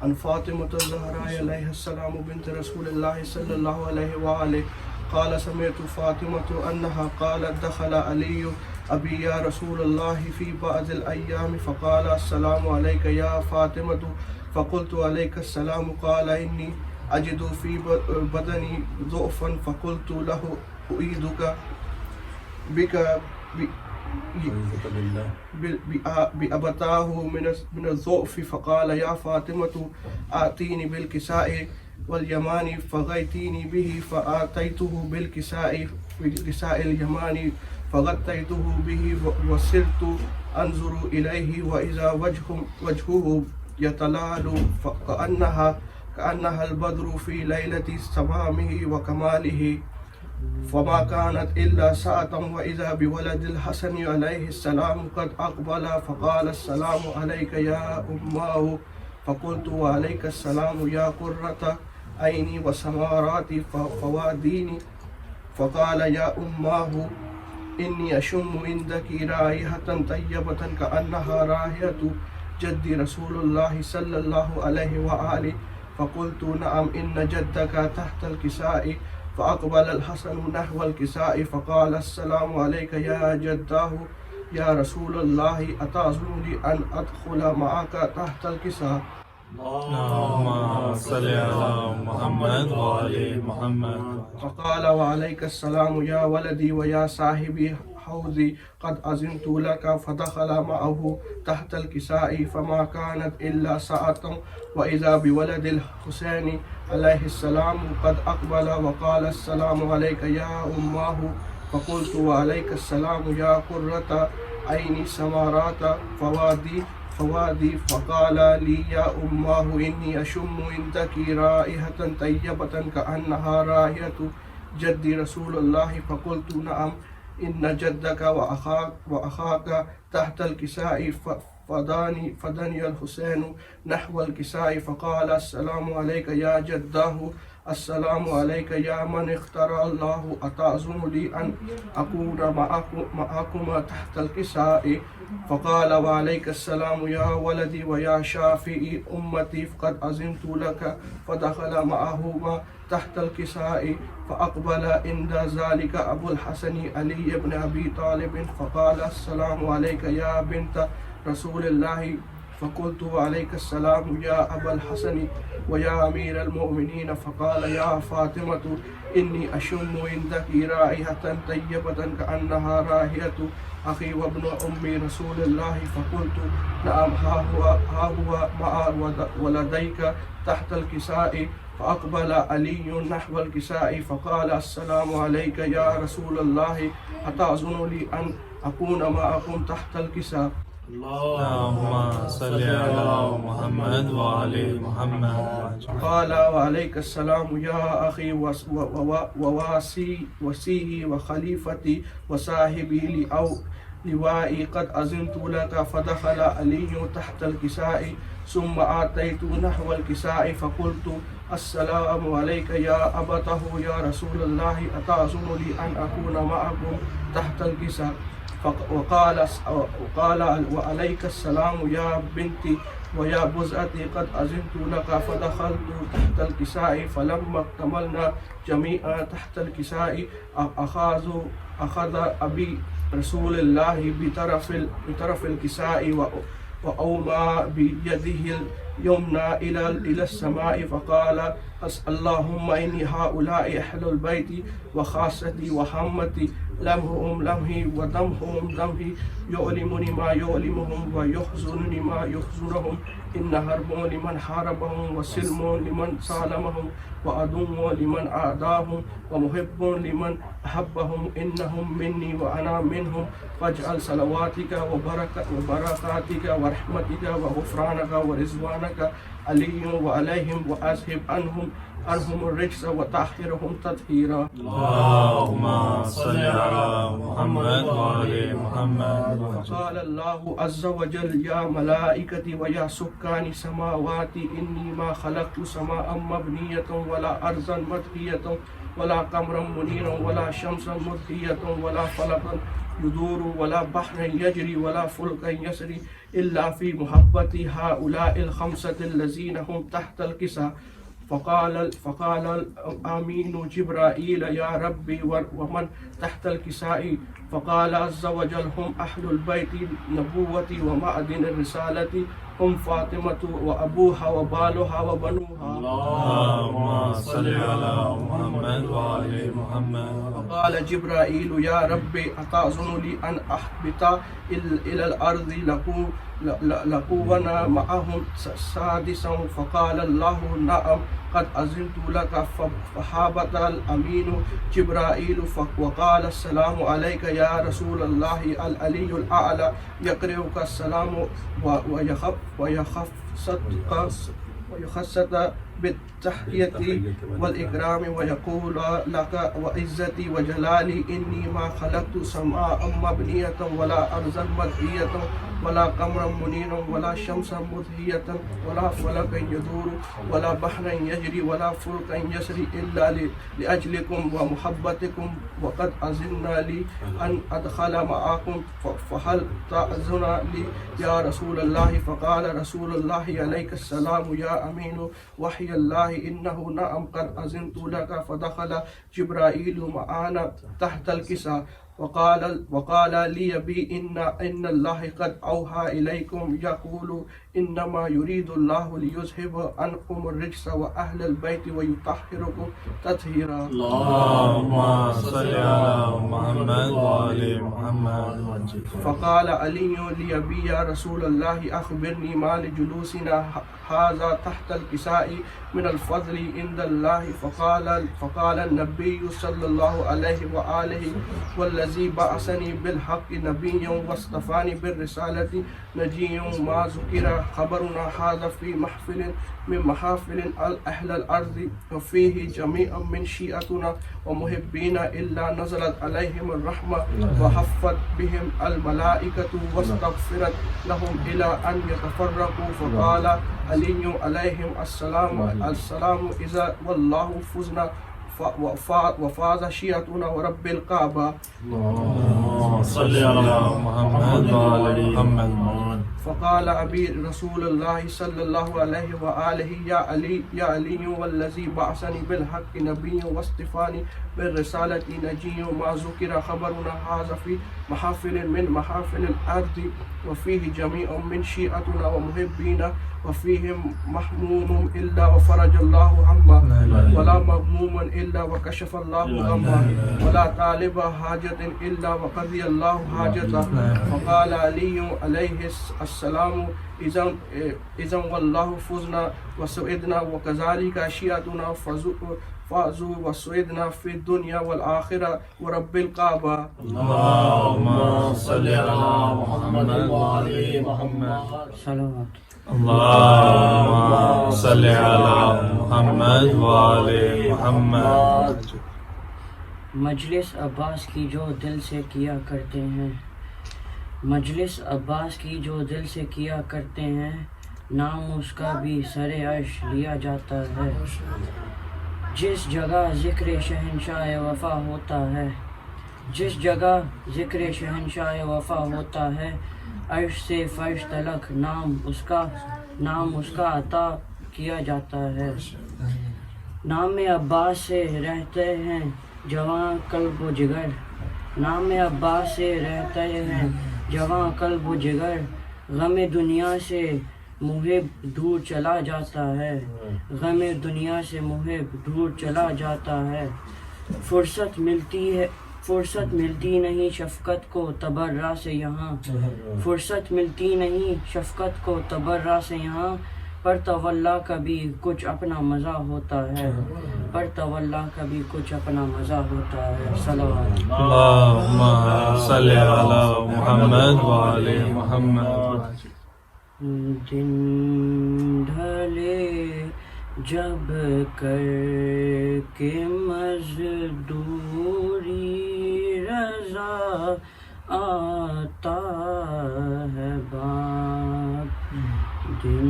عن فاطمة الزهراء عليها السلام بنت رسول الله صلى الله عليه وآله قال سمعت فاطمة أنها قالت دخل علي أبي يا رسول الله في بعض الأيام فقال السلام عليك يا فاطمة فقلت عليك السلام قال إني أجد في بدني ضعفا فقلت له أعيذك بك بأبتاه من الضعف فقال يا فاطمة آتيني بالكساء واليمان فغيتيني به فآتيته بالكساء اليماني فغطيته به وسرت أنظر إليه وإذا وجهه يتلال كأنها البدر في ليلة تمامه وكماله فما كانت إلا ساعة وإذا بولد الحسن عليه السلام قد أقبل فقال السلام عليك يا أماه فقلت وعليك السلام يا قرة عيني وسمارات فواديني فقال يا أماه إني أشم عندك رائحة طيبة كأنها رائحة جد رسول الله صلى الله عليه وآله فقلت نعم إن جدك تحت الكساء فأقبل الحسن نحو الكساء فقال السلام عليك يا جداه يا رسول الله أتأذن لي أن أدخل معك تحت الكساء اللهم صل على محمد وآل محمد. فقال وعليك السلام يا ولدي ويا صاحبي حوضي قد أذنت لك فدخل معه تحت الكساء فما كانت إلا ساعة وإذا بولد الحسين عليه السلام قد أقبل وقال السلام عليك يا أماه فقلت وعليك السلام يا قرة عيني سمارات فوادي فقال لي يا أماه إني أشم عندك رائحة طيبة كأنها رائحة جد رسول الله فقلت نعم إن جدك وأخاك تحت الكساء فداني الحسين نحو الكساء فقال السلام عليك يا جداه السلام عليك يا من اختار الله أتأذن لي أن أكون معكما تحت الكساء فقال وعليك السلام يا ولدي ويا شافعي أمتي قد أذنت لك فدخل معهما تحت الكساء فأقبل عند ذلك أبو الحسن علي بن أبي طالب فقال السلام عليك يا بنت رسول الله فقلت وعليك السلام يا أبا الحسن ويا أمير المؤمنين فقال يا فاطمة إني أشم عندك رائحة طيبة كأنها رائحة أخي وابن أم رسول الله فقلت نعم ها هو مع ولديك تحت الكساء فأقبل علي نحو الكساء فقال السلام عليك يا رسول الله أتأذن لي أن أكون معكم تحت الكساء اللهم صل على محمد وآل محمد. قال وعليك السلام يا أخي وواسي وخليفتي وصاحبي لوائي قد أذنت لك فدخل علي تحت الكساء ثم آتيت نحو الكساء فقلت السلام عليك يا أبته يا رسول الله أتأذن لي أن أكون معكم تحت الكساء وقال وعليك السلام يا بنتي ويا بزأتي قد أذنت لك فدخلت تحت الكساء فلما اكتملنا جميعا تحت الكساء أخذ أبي رسول الله بطرف الكساء وأومى بيده اليمنى إلى السماء فقال اللهم إني هؤلاء أهل البيت وخاصتي وحمتي لمهم لمهي ودمهم دمهي يؤلمني ما يؤلمهم ويحزنني ما يحزنهم إن حرب لمن حاربهم وسلم لمن سالمهم وعدو لمن أعداهم ومحب لمن أحبهم إنهم مني وأنا منهم فاجعل صلواتك وبركاتك ورحمتك وغفرانك ورضوانك عليهم وعليهم وأذهب عنهم الرجس وطهرهم تطهيرا. اللهم صل على محمد وآل محمد. فقال الله عز وجل يا ملائكتي ويا سكان سماواتي إني ما خلقت سماء مبنية ولا أرضا مطوية ولا قمرا منيرا ولا شمسا مضية ولا فلقا يدور ولا بحرا يجري ولا فلكا يسري إلا في محبة هؤلاء الخمسة الذين هم تحت الكساء. فقال الأمين جبرائيل يا ربي ومن تحت الكساء؟ فقال عز وجل هم أهل البيت النبوة ومعدن الرسالة، هم فاطمة وأبوها وبالها وبنوها. اللهم صل على محمد وآل محمد. فقال جبرائيل يا ربي أتأذن لي أن أهبط إلى الأرض لكون معهم سادسا؟ فقال الله نعم قد أذنت لك. فهبط الأمين جبرائيل وقال السلام عليك يا رسول الله العلي الأعلى، يقرئك السلام ويخصك بالتحية والإكرام ويقول لك وعزتي وجلالي إني ما خلقت سماء مبنية ولا أرضا مدحية ولا قمرا منيرا ولا شمسا مضية ولا فلكا يدور ولا بحرا يجري ولا فلكا يسري إلا لأجلكم ومحبتكم، وقد أذن لي أن أدخل معكم فهل تأذن لي يا رسول الله؟ فقال رسول الله عليك السلام يا أمين وحي الله إنه نعم قد أذنت لك. فدخل جبرائيل معنا تحت الكساء وقال لي بي إن الله قد أوحى إليكم يقول إنما يريد الله ليذهب عنكم الرجس وأهل البيت ويطهركم تطهيرا. اللهم صل على محمد وآل محمد. فقال علي لي بي يا رسول الله أخبرني ما لجلوسنا هذا تحت الكساء من الفضل عند الله. فقال النبي صلى الله عليه وآله والذي بعثني بالحق نبيا واصطفاني بالرسالة نجي ما ذكر خبرنا هذا في محفل من محافل أهل الأرض وفيه جميع من شيعتنا ومحبين إلا نزلت عليهم الرحمة وحفت بهم الملائكة واستغفرت لهم إلى أن يتفرقوا. فقال علي عليهم السلام إذا والله فزنا وفاز شيعتنا ورب الكعبة. اللهم صل على محمد وآل محمد. فقال أبي رسول الله صلى الله عليه وآله يا علي والذي بعثني بالحق نبي واصطفاني بالرسالة نجي ما ذكر خبرنا هذا في محافل من محافل الأرض وفيه جميع من شيعتنا ومحبين وفيهم محموم إلا وفرج الله همه ولا مغموم إلا وكشف الله غمه ولا طالب حاجة إلا وقضي الله حاجته. فقال علي عليه السلام إذا والله فزنا وسعدنا وكذلك شيعتنا فازوا وسعدنا في الدنيا والآخرة ورب الكعبة. اللهم صل على محمد وآل محمد. صلوات. اللهم صل على محمد وآل محمد. مجلس عباس کی جو دل سے کیا کرتے ہیں، مجلس عباس کی جو دل سے کیا کرتے ہیں، نام اس کا بھی سر عرش لیا جاتا ہے. جس جگہ ذکر شہنشاہ وفا ہوتا ہے، جس جگہ ذکر شہنشاہ وفا ہوتا ہے، عرش سے فرش تلک نام اس کا عطا کیا جاتا ہے. نام عباس سے رہتے ہیں جواں قلب و جگر، نام عباس سے رہتے ہیں جواں قلب و جگر. غم دنیا سے محب دور چلا جاتا ہے، غم دنیا سے محب دور چلا جاتا ہے. فرصت ملتی نہیں شفقت کو تبرہ سے یہاں، فرصت ملتی نہیں شفقت کو تبرہ سے یہاں. پر تولا کا بھی کچھ اپنا مزہ ہوتا ہے، پر تولا کا بھی کچھ اپنا مزہ ہوتا ہے. صلوات. اللهم صل على محمد وآل محمد. دن ڈھلے جب کر کے مزدوری رضا آتا ہے باپ. دن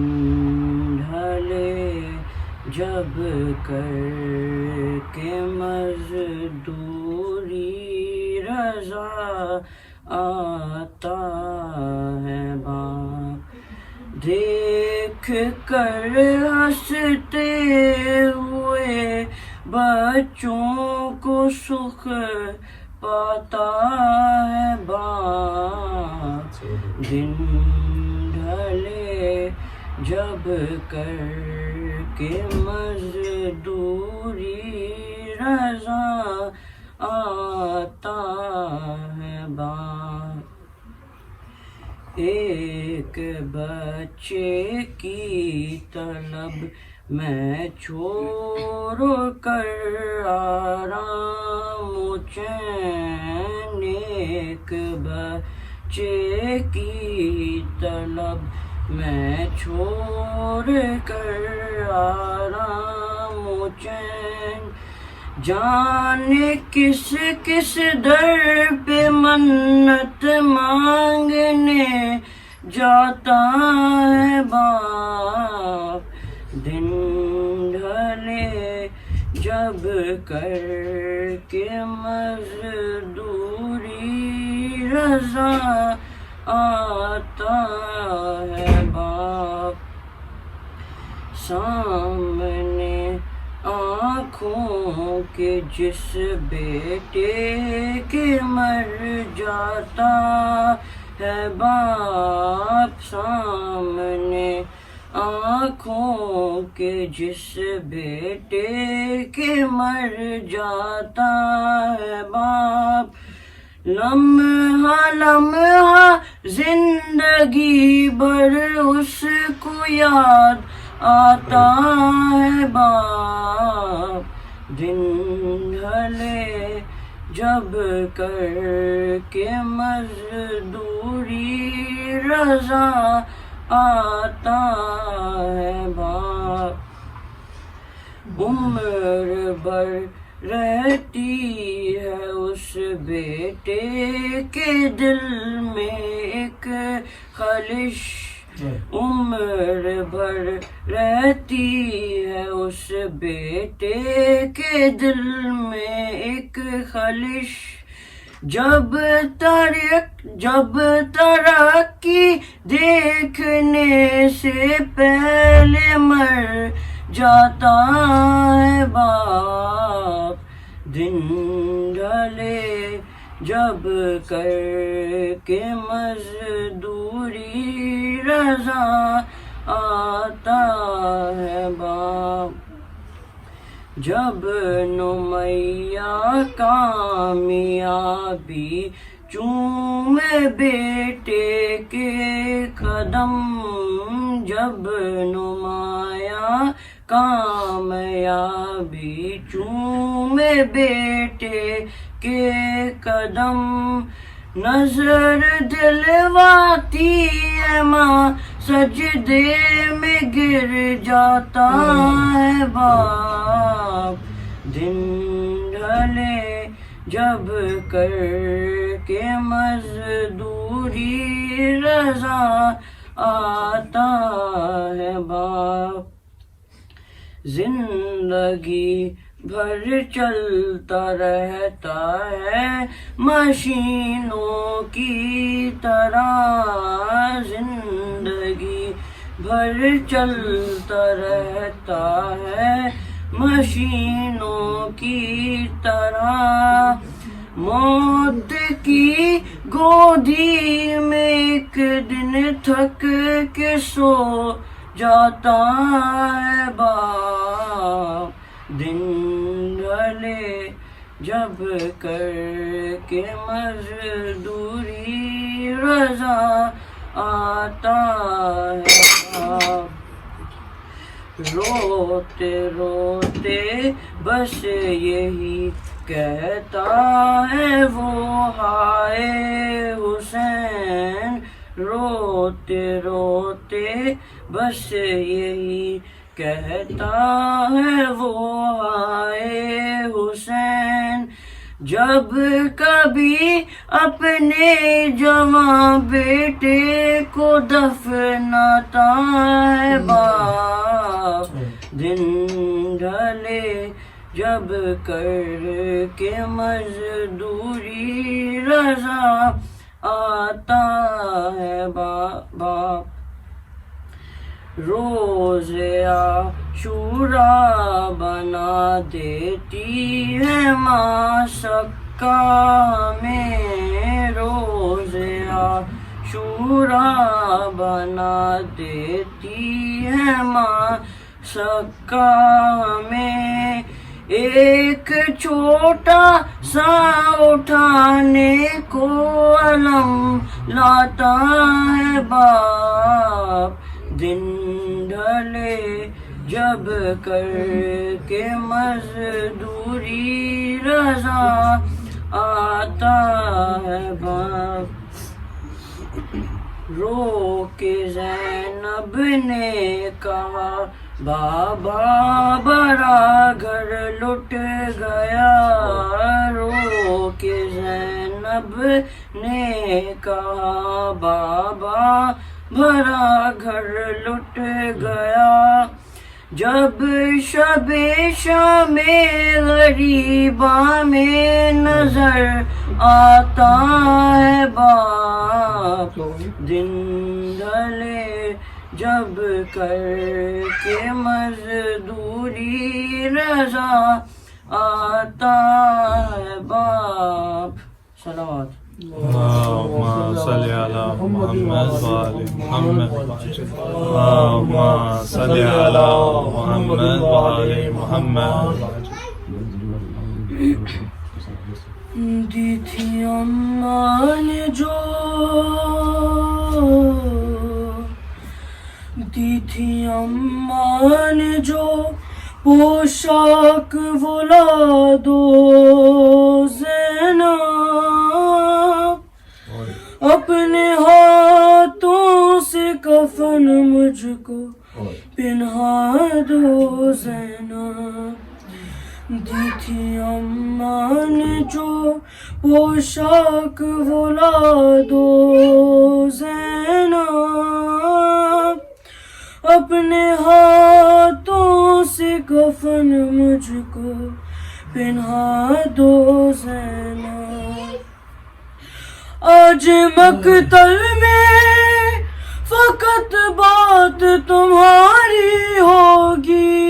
ڈھلے جب کر کہ مزدوری رضا آتا ہے باپ، دیکھ کر ہنستے ہوئے بچوں کو سکھ پاتا ہے باپ، دن ڈھلے جب کر کے مزدوری رضا آتا ہے باپ، ایک بچے کی طلب میں چھوڑ کر آرام و چین، ایک بچے کی طلب میں چھوڑ کر آرام و چین، جانے کس کس در پہ منت مانگنے جاتا ہے باپ، دن ڈھلے جب کر کے مزدوری رضا آتا ہے باپ، سامنے آنکھوں کے جس بیٹے کے مر جاتا ہے باپ، سامنے آنکھوں کے جس بیٹے کے مر جاتا ہے باپ، لمحہ لمحہ زندگی بھر اس کو یاد آتا ہے باپ، دن ڈھلے جب کر کے مزدوری رضا آتا ہے باپ، عمر بھر رہتی ہے اس بیٹے کے دل میں ایک خلش، عمر بھر رہتی ہے اس بیٹے کے دل میں ایک خلش، جب ترقی دیکھنے سے پہلے مر جاتا ہے باپ، دن ڈھلے جب کر کے مزدوری رضا آتا ہے باپ، جب نمیا کامیابی چومے بیٹے کے قدم، جب نمایاں کامیابی چومے بیٹے کے قدم، نظر دلواتی ہے ماں سجدے میں گر جاتا ہے باپ، دن ڈھلے جب کر کے مزدوری رضا آتا ہے باپ، زندگی بھر چلتا رہتا ہے مشینوں کی طرح، زندگی بھر چلتا رہتا ہے مشینوں کی طرح، موت کی گودی میں ایک دن تھک کے سو جاتا ہے باپ، دن ڈھلے جب کر کے مزدوری رضا آتا ہے باپ، روتے روتے بس یہی کہتا ہے وہ ہائے حسین، روتے روتے بس یہی کہتا ہے وہ ہائے حسین، جب کبھی اپنے جواں بیٹے کو دفناتا ہے باپ، دن ڈھلے جب کر کے مزدوری رضا آتا ہے باپ. روز عاشورا بنا دیتی ہے ماں سکا میں. روز عاشورا بنا دیتی ہے ماں سکا میں. ایک چھوٹا سا اٹھانے کو علم لاتا ہے باپ. دن ڈھلے جب کر کے مزدوری رضا آتا ہے باپ. رو کے زینب نے کہا بابا بڑا گھر لٹ گیا. رو کے زینب نے کہا بابا بڑا گھر لٹ گیا. جب شب شام غریباں میں نظر آتا ہے باپ. دن ڈھلے جب کر کے مزدوری رضا آتا ہے باپ. صلوات. اللهم صل على محمد وآل محمد. اللهم صل على محمد وآل محمد. دی تھی اماں نے جو دی تھی اماں نے جو پوشاک ولاد و زینب. اپنے ہاتھوں سے کفن مجھ کو پہنا دو زینب. دی تھی اماں نے جو پوشاک ولاد و زینب. اپنے ہاتھوں سے کفن مجھ کو پہنا دو زینب. آج مقتل میں فقط بات تمہاری ہوگی.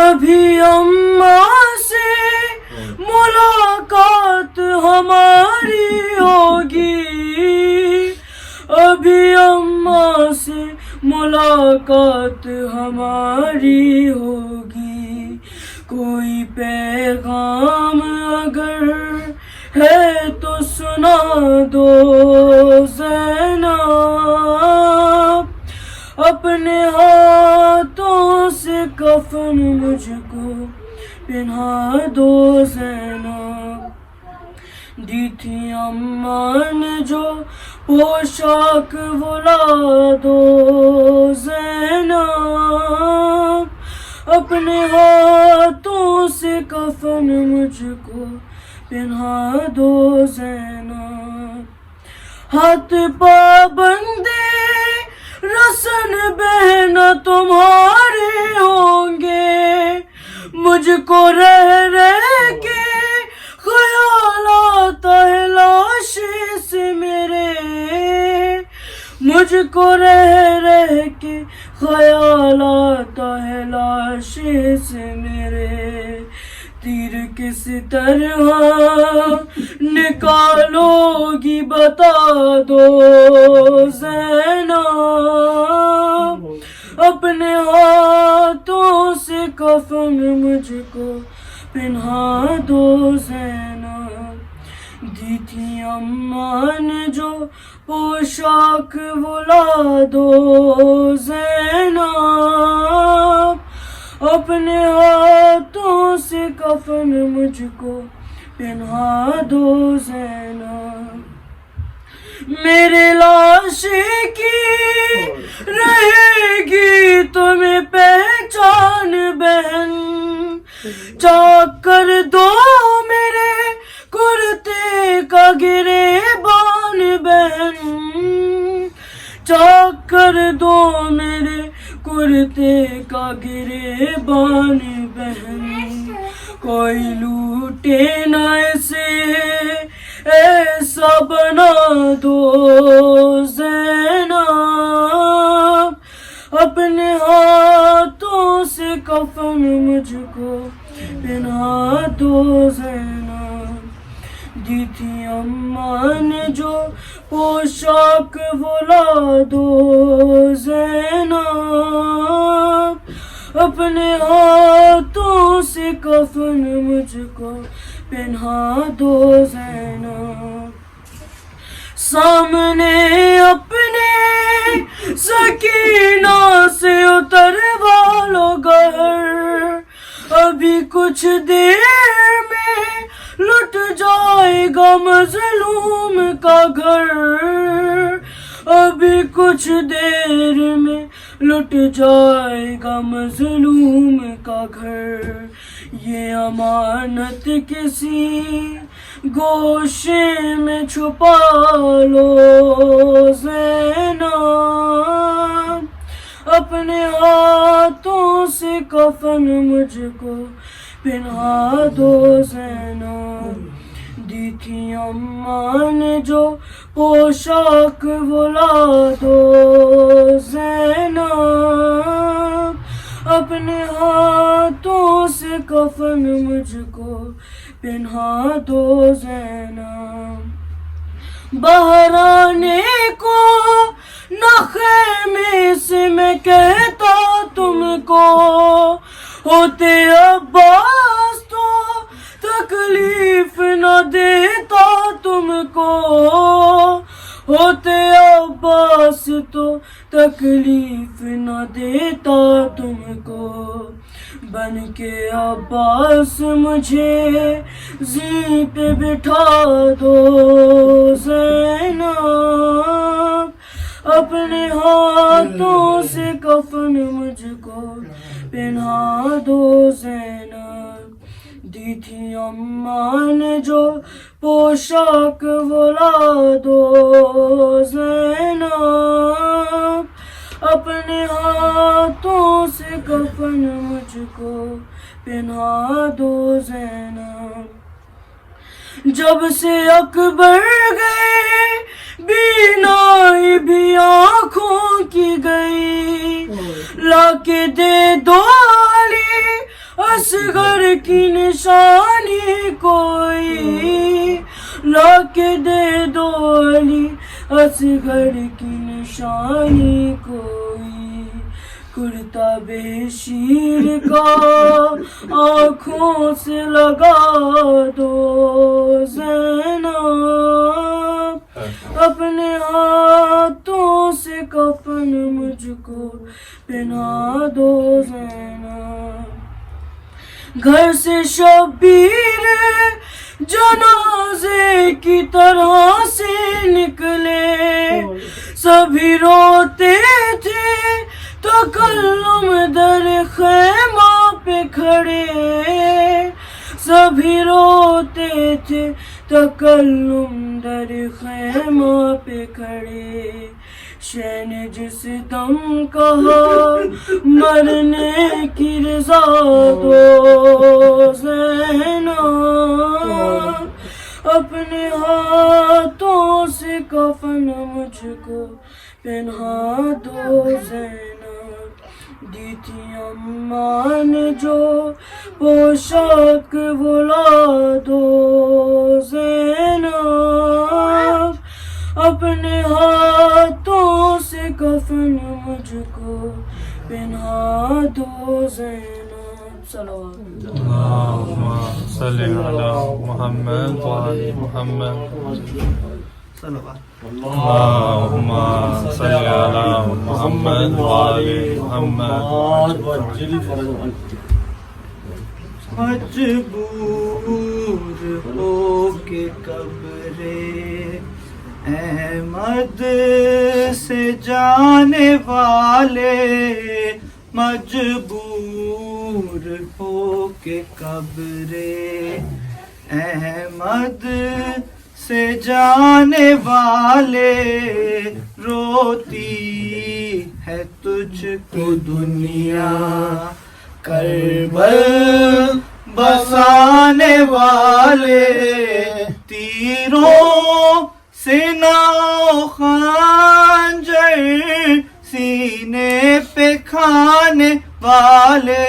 ابھی اماں سے ملاقات ہماری ہوگی. ابھی اماں سے ملاقات ہماری ہوگی. کوئی پیغام اگر ہے تو سنا دو زینب. اپنے ہاتھوں سے کفن مجھ کو پہنا دو زینب. دی تھی اماں نے جو پوشاک ولاد و زینب. اپنے ہاتھوں سے کفن مجھ کو پہنا دو زینب. ہاتھ پابندے رسن بہنا تمہارے ہوں گے. مجھ کو رہ کے خیال آتا ہے لاش سے میرے. مجھ کو رہ کے خیال آتا ہے لاش سے میرے. تیر کس طرح نکالو گی بتا دو زینب. اپنے ہاتھوں سے کفن مجھ کو پہنا دو زینب. دی تھی اماں نے جو پوشاک ولاد و زینب. اپنے ہاتھوں سے کفن مجھ کو پہنا دو زینب. میرے لاش کی رہے گی تمہیں پہچان بہن. چاک کر دو میرے کرتے کا گریبان بہن. چاک کر دو میرے کرتے کا گریبان بہن. کوئی لوٹے نہ اسے ایسا بنا دو زینب، اپنے ہاتھوں سے کفن مجھ کو پہنا دو زینب، دی تھی اماں نے جو پوشاک وہ لا دو زینب، اپنے ہاتھوں سے کفن مجھ کو پہنا دو زینب، سامنے اپنے سکینہ سے اتروا لو گھر، ابھی کچھ دیر میں لٹ جائے گا مظلوم کا گھر، ابھی کچھ دیر میں لٹ جائے گا مظلوم کا گھر، یہ امانت کسی گوشے میں چھپا لو زینب، اپنے ہاتھوں سے کفن مجھ کو پہنا دو زینب، دی تھی اماں نے جو پوشاک وہ لا دو زینب، اپنے ہاتھوں سے کفن مجھ کو پہنا دو زینب، باہر آنے کو نہ خیمے سے میں کہتا تم کو، ہوتے عباس تو تکلیف نہ دیتا تم کو، ہوتے عباس تو تکلیف نہ دیتا تم کو، بن کے عباس مجھے زین پہ بٹھا دو زینب، اپنے ہاتھوں سے کفن مجھ کو پہنا دو زینب، دی تھی اماں نے جو پوشاک وہ لا دو زینب، اپنے ہاتھوں سے کفن مجھ کو پہنا دو زینب، جب سے اکبر گئے بینائی بھی آنکھوں کی گئی، لا کے دے دو علی اصغر کی نشانی کوئی، لا کے دے دو علی اصغر کی نشانی کوئی، کرتا بے شیر کا آنکھوں سے لگا دو زینب، اپنے ہاتھوں سے کفن مجھ کو پہنا دو زینب، گھر سے شبیر جنازے کی طرح سے نکلے، سبھی روتے تھے تکلم در خیمہ پہ کھڑے، سبھی روتے تھے تکلم در خیمہ پہ کھڑے، شے نے جس دم کہا مرنے کی رضا دو زینب، اپنے ہاتھوں سے کفن مجھ کو پہنا دو زینب، دی تھی اماں نے جو پوشاک وہ لا دو زینب، اپنے ہاتھوں سے کفن مجھ کو پہنا دو زینب، صلوات اللہم صلی علی محمد وعلی محمد، اللہم صلی علی محمد وعلی محمد، مجبور ہو کے قبر احمد سے جانے والے، مجبور ہو کے قبر احمد سے جانے والے، روتی ہے تجھ کو دنیا کربل بسانے والے، تیروں سے ناؤ خنجر سینے پہ کھانے والے،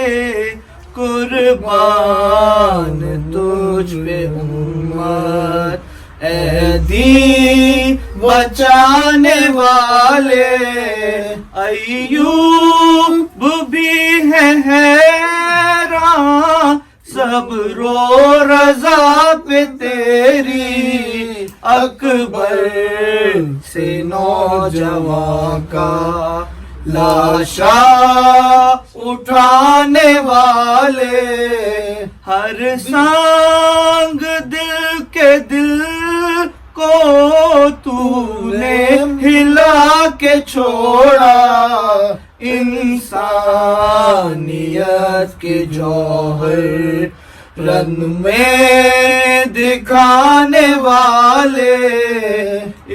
قربان تجھ پہ امت اے دین بچانے والے، ایوب بھی ہے حیران صبر و رضا پہ تیری، اکبر سے نوجوان کا لاشا اٹھانے والے، ہر سانگ دل کے دل کو تو نے ہلا کے چھوڑا، انسانیت کے جوہر رن میں دکھانے والے،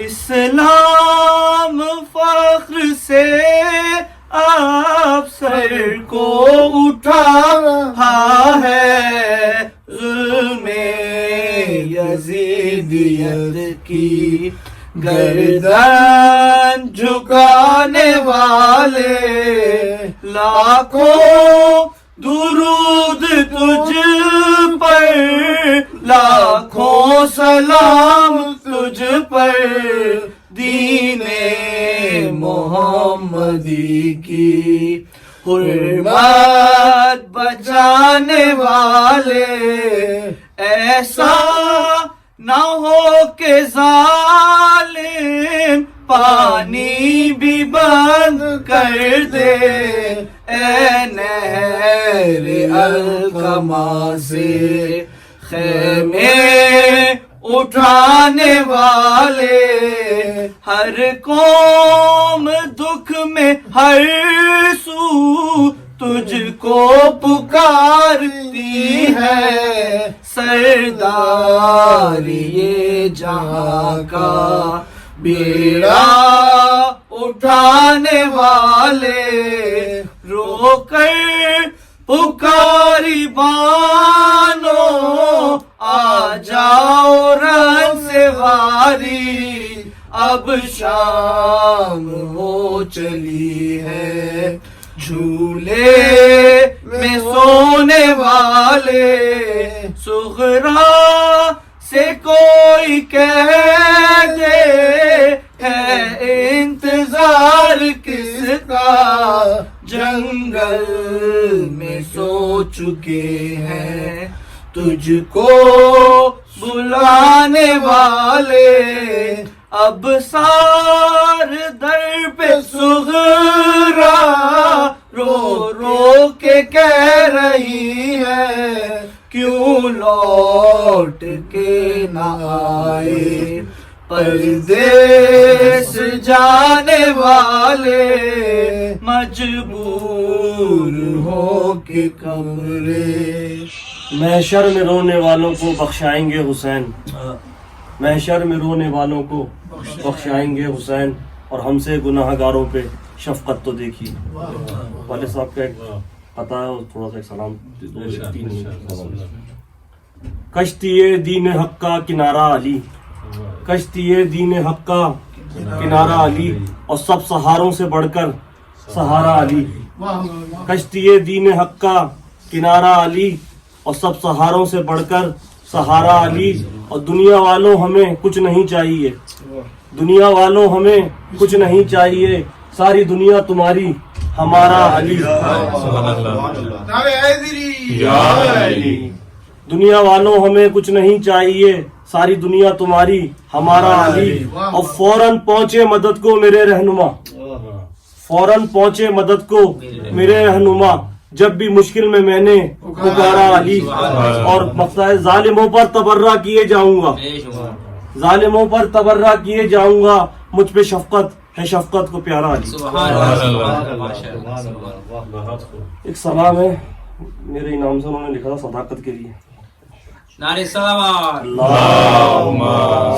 اسلام فخر سے آپ سر کو اٹھا رہا ہے، ظلم یزیدیت کی گردن جھکانے والے، لاکھوں درود تجھ پر، لاکھوں سلام تجھ پر، دین محمدی کی حرمت بچانے والے، ایسا نہ ہو کہ ظالم پانی بھی بند کر دے، اے نہر القما سے خیمے اٹھانے والے، ہر قوم دکھ میں ہر سو تجھ کو پکارتی ہے، سردار یہ جہاں کا بیڑا اٹھانے والے، رو کر پکاری بانو آ جاؤ رن سے واری، اب شام ہو چلی ہے، جھولے میں سونے والے، صغرا سے کوئی کہہ دے ہے انتظار کس کا، جنگل میں سو چکے ہیں تجھ کو بلانے والے، اب سار در پہ صغرا رو رو کے کہہ رہی ہے، کیوں لوٹ کے نہ آئے پردیس جانے والے، مجبور ہو کے کمرے، محشر میں رونے والوں کو بخشائیں گے حسین، محشر میں رونے والوں کو بخشائیں گے حسین، اور ہم سے گناہ گاروں پہ شفقت تو دیکھیے۔ والد صاحب کا ایک پتہ ہے، تھوڑا سا ایک سلام، 2-3 منٹ۔ کشتی دین حق کا کنارہ علی، کشتی دین حق کا کنارہ علی، اور سب سہاروں سے بڑھ کر سہارا علی، کشتی دین حق کا کنارہ علی، اور سب سہاروں سے بڑھ کر سہارا علی، اور دنیا والوں ہمیں کچھ نہیں چاہیے، دنیا والوں ہمیں کچھ نہیں چاہیے، ساری دنیا تمہاری ہمارا علی، دنیا والوں ہمیں کچھ نہیں چاہیے، ساری دنیا تمہاری ہمارا علی، اور فوراً پہنچے مدد کو میرے رہنما، فوراً پہنچے مدد کو میرے رہنما، جب بھی مشکل میں میں نے پکارا علی، اور مقصد ظالموں پر تبرہ کیے جاؤں گا، ظالموں پر تبرہ کیے جاؤں گا، مجھ پہ شفقت ہے، شفقت کو پیارا علی۔ ایک سلام ہے میرے انعام سے، انہوں نے لکھا تھا صداقت کے لیے، نعرہ سلامات، اللہم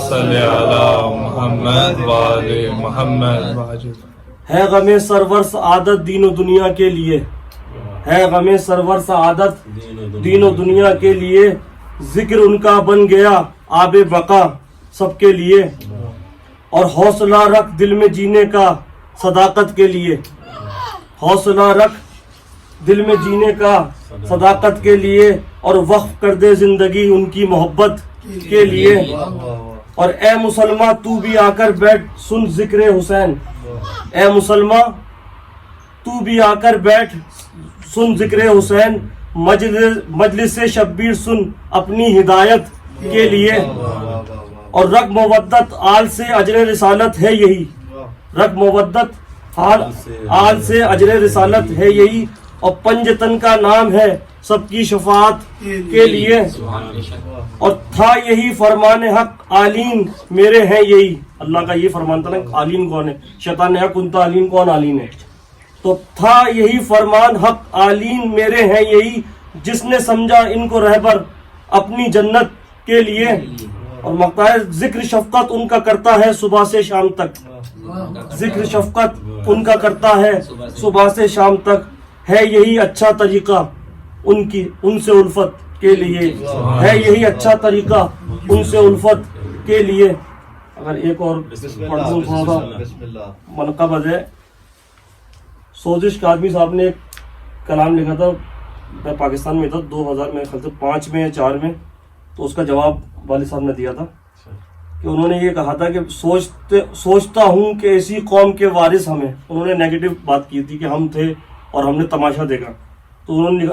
صلی علی محمد وآل محمد۔ ہے غم سرور سعادت دین و دنیا کے لیے، ہے غم سرور سعادت دین و دنیا کے لیے، ذکر ان کا بن گیا آب بقا سب کے لیے، اور حوصلہ رکھ دل میں جینے کا صداقت کے لیے، حوصلہ رکھ دل میں جینے کا صداقت کے لیے، اور وقف کر دے زندگی ان کی محبت کے لیے، اور اے مسلمہ تو بھی آ کر بیٹھ سن ذکر حسین، اے مسلمہ تو بھی آ کر بیٹھ سن ذکر حسین، مجلس شبیر سن اپنی ہدایت کے لیے، اور رگ مودت آل سے اجر رسالت ہے یہی، رگ مودت آل سے اجر رسالت ہے یہی، اور پنجتن کا نام ہے سب کی شفاعت کے لیے، اور تھا یہی فرمان حق آلین میرے ہیں یہی، اللہ کا یہ فرمان تھا نا، آلین کون ہے؟ شیطان نے کنتا آلین، کون آلین ہے؟ تو تھا یہی فرمان حق آلین میرے ہیں یہی، جس نے سمجھا ان کو رہبر اپنی جنت کے لیے، اور مقطع ذکر شفقت ان کا کرتا ہے صبح سے شام تک، ذکر شفقت ان کا کرتا ہے صبح سے شام تک، ہے یہی اچھا طریقہ ان سے الفت کے لیے، ہے یہی اچھا طریقہ ان سے الفت کے لیے۔ اگر ایک اور پڑھ دوں تھوڑا سا منقبت ہے، سوزش کاظمی صاحب نے ایک کلام لکھا تھا، میں پاکستان میں تھا 2000 میں خیال سے 5 میں یا 4 میں، تو اس کا جواب والد صاحب نے دیا تھا کہ انہوں نے یہ کہا تھا کہ سوچتا ہوں کہ ایسی قوم کے وارث ہمیں، انہوں نے نیگیٹو بات کی تھی کہ ہم تھے اور ہم نے تماشا دیکھا، تو انہوں نے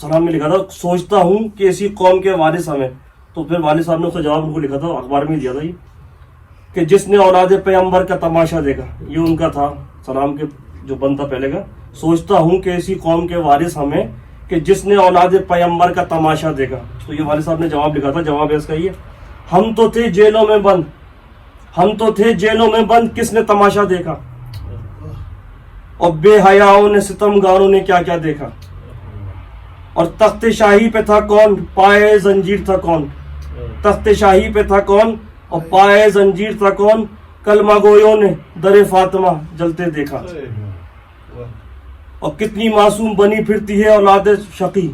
سلام میں لکھا تھا سوچتا ہوں کہ ایسی قوم کے وارث ہمیں، تو پھر والد صاحب نے اس کا جواب ان کو لکھا تھا، اخبار میں دیا تھا یہ کہ جس نے اولاد پیغمبر کا تماشا دیکھا، یہ ان کا تھا سلام کے جو بند تھا پہلے کا، سوچتا ہوں کہ ایسی قوم کے وارث ہمیں کہ جس نے اولاد پیغمبر کا تماشا دیکھا۔ تو یہ والد صاحب نے جواب لکھا تھا، جواب ہے اس کا یہ، ہم تو تھے جیلوں میں بند، ہم تو تھے جیلوں میں بند، کس نے تماشا دیکھا، اور بے حیاؤں نے ستم گاروں نے کیا کیا دیکھا، اور تخت شاہی پہ تھا کون، پائے زنجیر تھا کون، تخت شاہی پہ تھا کون اور پائے زنجیر تھا کون، کلمہ گویوں نے در فاطمہ جلتے دیکھا، اور کتنی معصوم بنی پھرتی ہے اولاد شقی،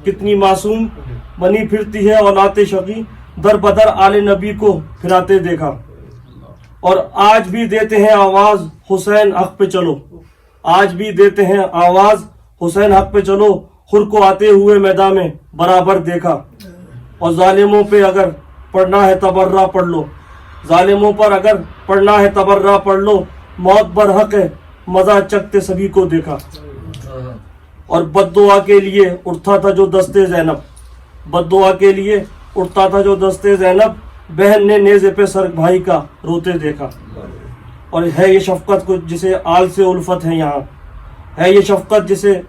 کتنی معصوم بنی پھرتی ہے اولاد شقی، در بدر آل نبی کو پھراتے دیکھا، اور آج بھی دیتے ہیں آواز حسین حق پہ چلو، آج بھی دیتے ہیں آواز حسین حق پہ چلو، خور کو آتے ہوئے میدان میں برابر دیکھا، اور ظالموں پہ اگر پڑھنا ہے تبرہ پڑھ لو، ظالموں پر اگر پڑھنا ہے تبرہ پڑھ لو، موت برحق ہے مزہ چکتے سبھی کو دیکھا، اور بد دعا کے لیے اٹھتا تھا جو دستے زینب، بد دعا کے لیے اٹھتا تھا جو دستے زینب، بہن نے نیزے پہ سر بھائی کا روتے دیکھا، اور ہے یہ شفقت کو جسے آل سے الفت ہے یہاں، ہے یہ شفقت جسے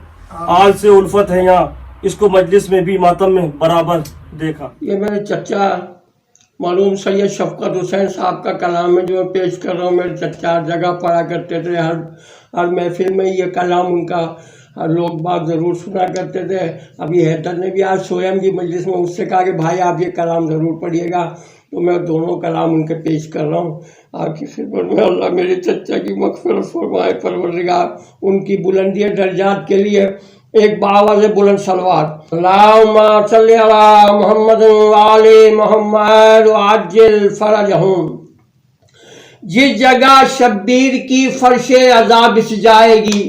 آل سے الفت ہے یہاں، اس کو مجلس میں بھی ماتم میں برابر دیکھا۔ یہ میرے چچا معلوم سید شفقت حسین صاحب کا کلام ہے جو میں پیش کر رہا ہوں۔ میرے چچا ہر جگہ پڑھا کرتے تھے، ہر محفل میں یہ کلام ان کا ہر لوگ بات ضرور سنا کرتے تھے۔ ابھی حیدر نے بھی آج سویم کی مجلس میں مجھ سے کہا کہ بھائی آپ یہ کلام ضرور پڑھیے گا، تو میں دونوں کلام ان کے پیش کر رہا ہوں آپ کی خدمت میں۔ اللہ میرے چچا کی مغفرت فرمائے، پروردگار ان کی بلندی درجات کے لیے ایک باواز بلند صلوات۔ اللہم صلی علی محمد وآل محمد وعجل فرجہم۔ جس جگہ شبیر کی فرش عذاب بچھ جائے گی،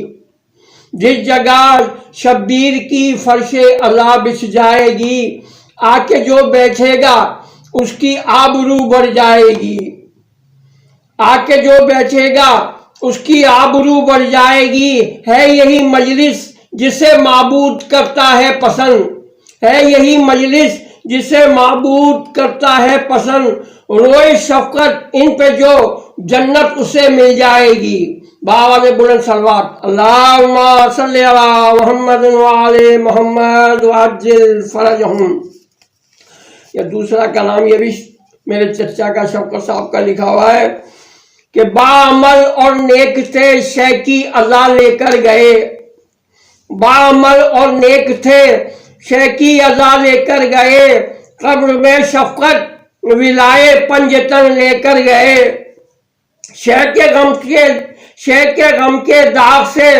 جس جگہ شبیر کی فرش عذاب بچھ جائے گی، آ کے جو بیٹھے گا اس کی آبرو بڑھ جائے گی، آ کے جو بیٹھے گا اس کی آبرو بڑھ جائے گی۔ ہے یہی مجلس جسے معبود کرتا ہے پسند، ہے یہی مجلس جسے معبود کرتا ہے پسند، روئے شفقت ان پہ جو جنت اسے مل جائے گی۔ باواز بلند صلوات۔ اللہم صلی علی محمد وآل محمد وعجل فرجہم۔ یہ دوسرا کلام یہ بھی میرے چچا کا شفقت صاحب کا لکھا ہوا ہے کہ باعمل اور نیک تھے شیخی عزا لے کر گئے، باعمل اور نیک تھے شیخی عزا لے کر گئے، قبر میں شفقت ولائے پنجتن لے کر گئے، شیخ کے غم کے داغ سے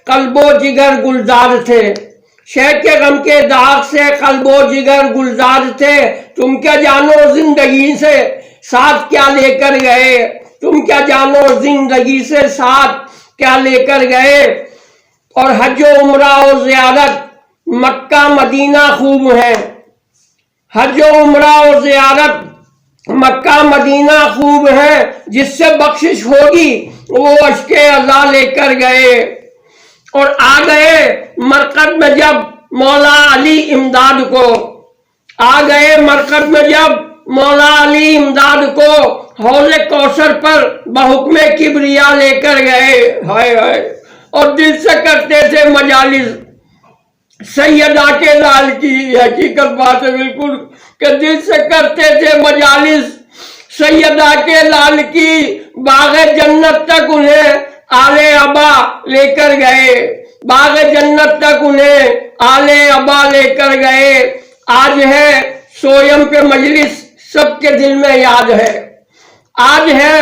قلب و جگر گلزار تھے، شیخ کے غم کے داغ سے قلب و جگر گلزار تھے، تم کیا جانو زندگی سے ساتھ کیا لے کر گئے، تم کیا جانو زندگی سے ساتھ کیا لے کر گئے، اور حج و عمرہ و زیارت مکہ مدینہ خوب ہے، حج و عمرہ و زیارت مکہ مدینہ خوب ہے، جس سے بخشش ہوگی وہ اشک عزا لے کر گئے، اور آ گئے مرقد میں جب مولا علی امداد کو، آ گئے مرقد میں جب مولا علی امداد کو، حوض کوثر پر بحکم کبریا لے کر گئے، ہائے ہائے، اور دل سے کرتے تھے مجالس سیدہ کے لال کی، حقیقت بات ہے بالکل کہ دل سے کرتے تھے مجالس سیدہ کے لال کی، باغ جنت تک انہیں آل ابا لے کر گئے، باغ جنت تک انہیں آل ابا لے کر گئے، آج ہے سویم پہ مجلس سب کے دل میں یاد ہے، آج ہے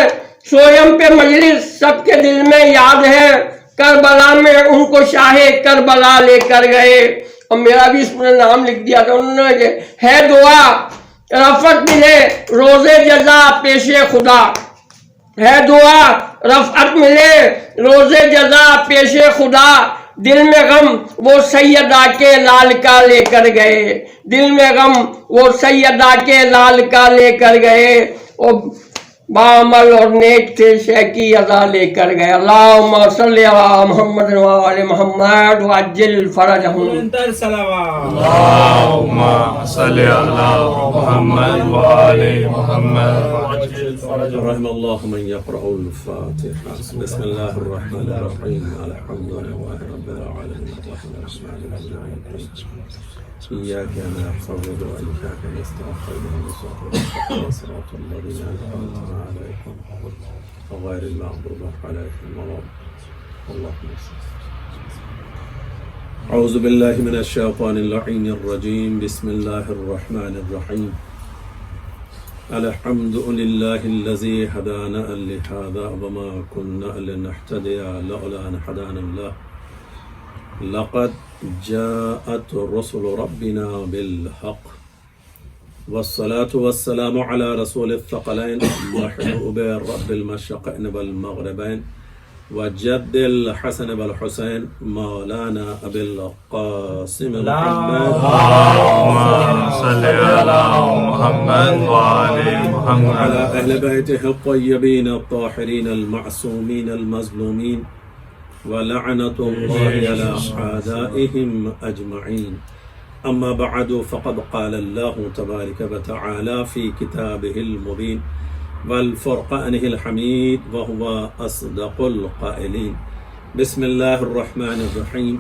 سویم پہ مجلس سب کے دل میں یاد ہے، کربلا میں ان کو شاہ کربلا لے کر گئے، اور میرا بھی اس میں نام لکھ دیا تھا انہوں نے کہ ہے دعا رفعت ملے روز جزا پیش خدا، ہے دعا رفعت ملے روز جزا پیش خدا، دل میں غم وہ سیدہ کے لال کا لے کر گئے، دل میں غم وہ سیدہ کے لال کا لے کر گئے، اور بعمل اور نیک تھے شیخ کی عزا لے کر گئے۔ اللہم صلی علی محمد و آل محمد وعجل فرجہم۔ اللهم صل على محمد وآل محمد رحم الله من يقرأ الفاتحة بسم الله الرحمن الرحيم الحمد لله رب العالمين الرحمن الرحيم إياك نعبد وإياك نستعين صراط الذين أنعمت عليهم غير المغضوب عليهم ولا الضالين اللهم صل أعوذ بالله من الشيطان اللعين الرجيم بسم الله الرحمن الرحيم الحمد لله الذي هدانا لهذا وما كنا لنهتدي لولا أن هدانا الله لقد جاءت رسل ربنا بالحق والصلاة والسلام على رسول الثقلين محبوب رب المشرقين والمغربين وجد الحسن والحسين مولانا أبي القاسم محمد اللهم صل على محمد وآل محمد وعلى أهل بيته الطيبين الطاهرين المعصومين المظلومين ولعنة الله على أعدائهم أجمعين أما بعد فقد قال الله تبارك وتعالى في كتابه المبين والفرقانه الحميد وهو أصدق القائلين بسم الله الرحمن الرحيم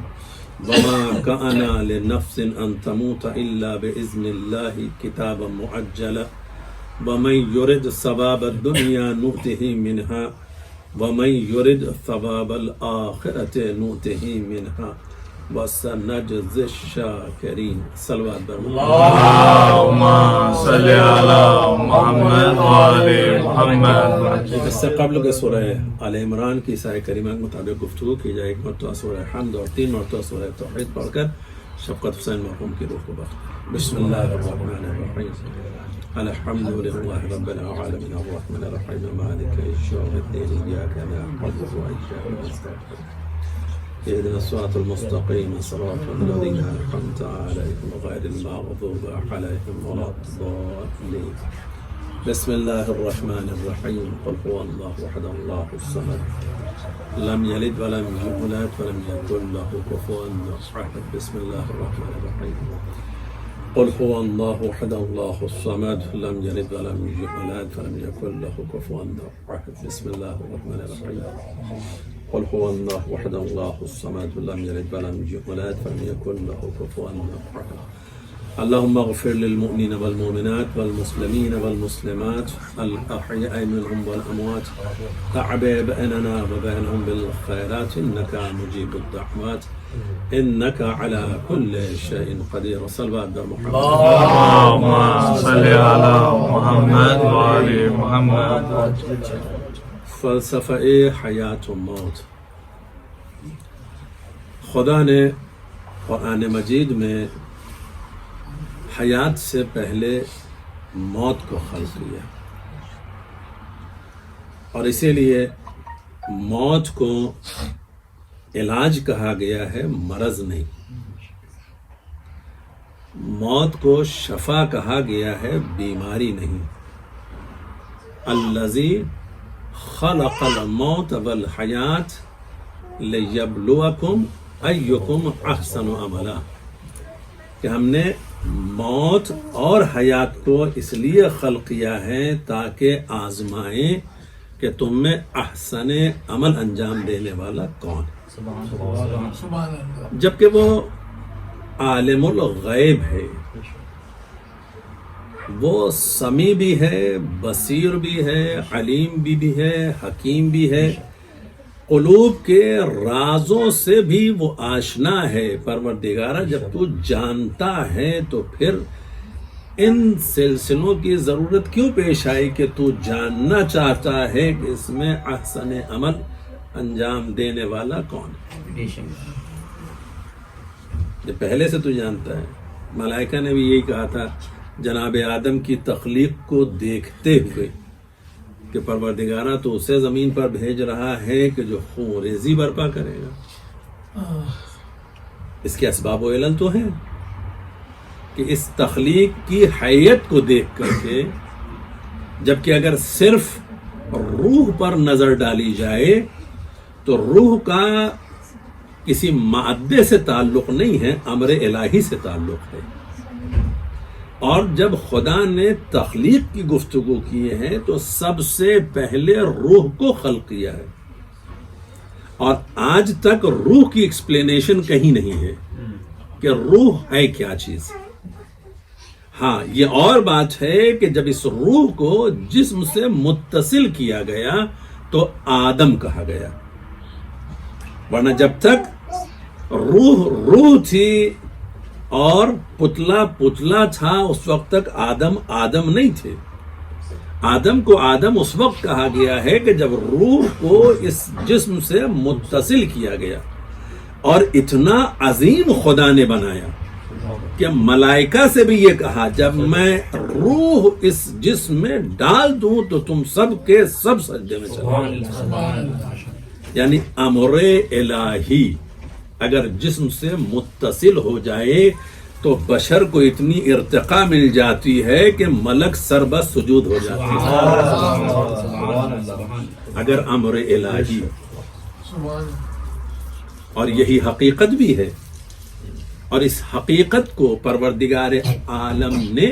وما كان لنفس أن تموت إلا بإذن الله كتابا مؤجلا ومن يرد ثواب الدنيا نؤته منها ومن يرد ثواب الآخرة نؤته منها وسنجزي الشاكرين صلوات بر اللهم صل على محمد وآل محمد اس سے قبل کے سورہ آل عمران کی سارے کریمہ کے مطابق گفتگو کی جائے، ایک مرتبہ سورہ حمد اور 3 مرتبہ سورہ توحید پڑھ کر شفقت حسین مرحوم کی روح کو بخشیں۔ بسم اللہ الرحمن الرحیم الحمد للہ رب العالمین الرحمن الرحیم مالک یوم الدین ایاک نعبد و ایاک نستعین اهدنا الصراط المستقيم صراط الذين أنعمت عليهم غير المغضوب عليهم ولا الضالين بسم الله الرحمن الرحيم قل هو الله أحد الله الصمد لم يلد ولم يولد ولم يكن له كفوا أحد بسم الله الرحمن الرحيم قل هو الله أحد الله الصمد لم يلد ولم يولد ولم يكن له كفوا أحد بسم الله الرحمن الرحيم قل هو الله وحده الله الصمد لم يلد ولم يولد ولم يكن له كفوا أحد اللهم اغفر للمؤمنين والمؤمنات والمسلمين والمسلمات الأحياء منهم والأموات أعبئ بيننا وبينهم بالخيرات إنك مجيب الدعوات إنك على كل شيء قدير صلوات بر محمد اللهم صل على محمد وآل محمد۔ فلسفہ حیات و موت خدا نے قرآن مجید میں حیات سے پہلے موت کو خلق کیا، اور اسی لیے موت کو علاج کہا گیا ہے، مرض نہیں۔ موت کو شفا کہا گیا ہے، بیماری نہیں۔ الذی خلق الموت والحیات لیبلوکم ایکم احسن عملا، کہ ہم نے موت اور حیات کو اس لیے خلق کیا ہے تاکہ آزمائیں کہ تم میں احسن عمل انجام دینے والا کون ہے، جبکہ وہ عالم الغیب ہے، وہ سمیع بھی ہے، بصیر بھی ہے، علیم بھی ہے، حکیم بھی ہے، قلوب کے رازوں سے بھی وہ آشنا ہے۔ پروردگارہ جب تو جانتا ہے تو پھر ان سلسلوں کی ضرورت کیوں پیش آئی کہ تو جاننا چاہتا ہے کہ اس میں احسن عمل انجام دینے والا کون ہے؟ یہ پہلے سے تو جانتا ہے۔ ملائکہ نے بھی یہی کہا تھا جناب آدم کی تخلیق کو دیکھتے ہوئے کہ پروردگارہ تو اسے زمین پر بھیج رہا ہے کہ جو خون ریزی برپا کرے گا۔ اس کے اسباب و علل تو ہیں کہ اس تخلیق کی حیت کو دیکھ کر کے، جبکہ اگر صرف روح پر نظر ڈالی جائے تو روح کا کسی مادے سے تعلق نہیں ہے، امر الہی سے تعلق ہے۔ اور جب خدا نے تخلیق کی گفتگو کی ہے تو سب سے پہلے روح کو خلق کیا ہے، اور آج تک روح کی ایکسپلینیشن کہیں نہیں ہے کہ روح ہے کیا چیز۔ ہاں یہ اور بات ہے کہ جب اس روح کو جسم سے متصل کیا گیا تو آدم کہا گیا، ورنہ جب تک روح تھی اور پتلا تھا اس وقت تک آدم نہیں تھے۔ آدم کو آدم اس وقت کہا گیا ہے کہ جب روح کو اس جسم سے متصل کیا گیا، اور اتنا عظیم خدا نے بنایا کہ ملائکہ سے بھی یہ کہا جب میں روح اس جسم میں ڈال دوں تو تم سب کے سب سجدے میں چلو۔ یعنی امر الہی اگر جسم سے متصل ہو جائے تو بشر کو اتنی ارتقا مل جاتی ہے کہ ملک سربس سجود ہو جاتے ہیں اگر امر الہی، اور یہی حقیقت بھی ہے۔ اور اس حقیقت کو پروردگار عالم نے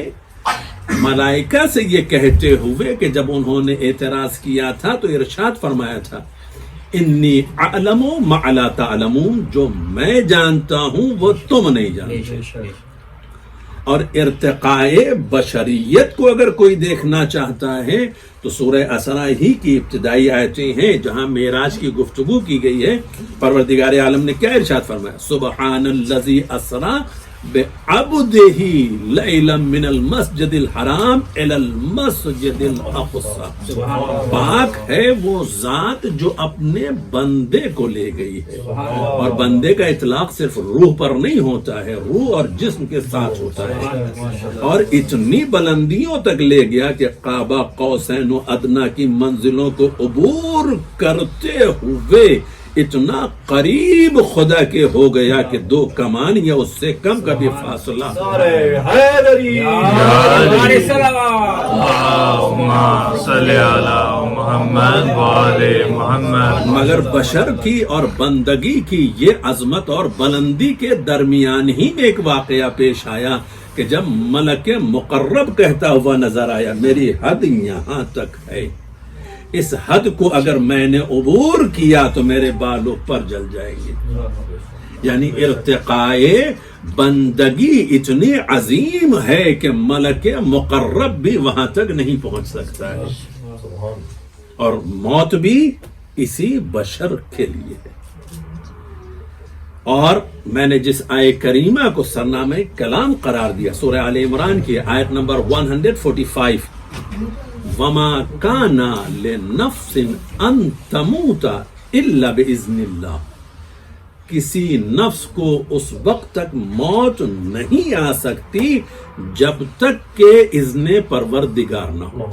ملائکہ سے یہ کہتے ہوئے کہ جب انہوں نے اعتراض کیا تھا تو ارشاد فرمایا تھا انی اعلم ما لا تعلمون، جو میں جانتا ہوں وہ تم نہیں جانتے۔ اور ارتقاء بشریت کو اگر کوئی دیکھنا چاہتا ہے تو سورہ اسراء ہی کی ابتدائی آیتیں ہیں جہاں معراج کی گفتگو کی گئی ہے۔ پروردگار عالم نے کیا ارشاد فرمایا؟ سبحان الذی اسریٰ بعبدہ لیلا من المسجد الحرام الی المسجد الاقصی، پاک ہے وہ ذات جو اپنے بندے کو لے گئی ہے۔ اور بندے کا اطلاق صرف روح پر نہیں ہوتا ہے، روح اور جسم کے ساتھ ہوتا ہے، اور اتنی بلندیوں تک لے گیا کہ قاب قوسین و ادنی کی منزلوں کو عبور کرتے ہوئے اتنا قریب خدا کے ہو گیا کہ دو کمان یا اس سے کم کا بھی فاصلہ۔ مگر بشر کی اور بندگی کی یہ عظمت اور بلندی کے درمیان ہی میں ایک واقعہ پیش آیا کہ جب ملک مقرب کہتا ہوا نظر آیا میری حد یہاں تک ہے، اس حد کو اگر میں نے عبور کیا تو میرے بالوں پر جل جائیں گے۔ یعنی ارتقاء بندگی اتنی عظیم ہے کہ ملک مقرب بھی وہاں تک نہیں پہنچ سکتا ہے، اور موت بھی اسی بشر کے لیے ہے۔ اور میں نے جس آیت کریمہ کو سرنامہ کلام قرار دیا سورہ آل عمران کی آیت نمبر 145، وَمَا كَانَ لِنَفْسٍ أَن تَمُوتَ إِلَّا بِإِذْنِ اللَّهِ، کسی نفس کو اس وقت تک موت نہیں آ سکتی جب تک کہ اذن پروردگار نہ ہو.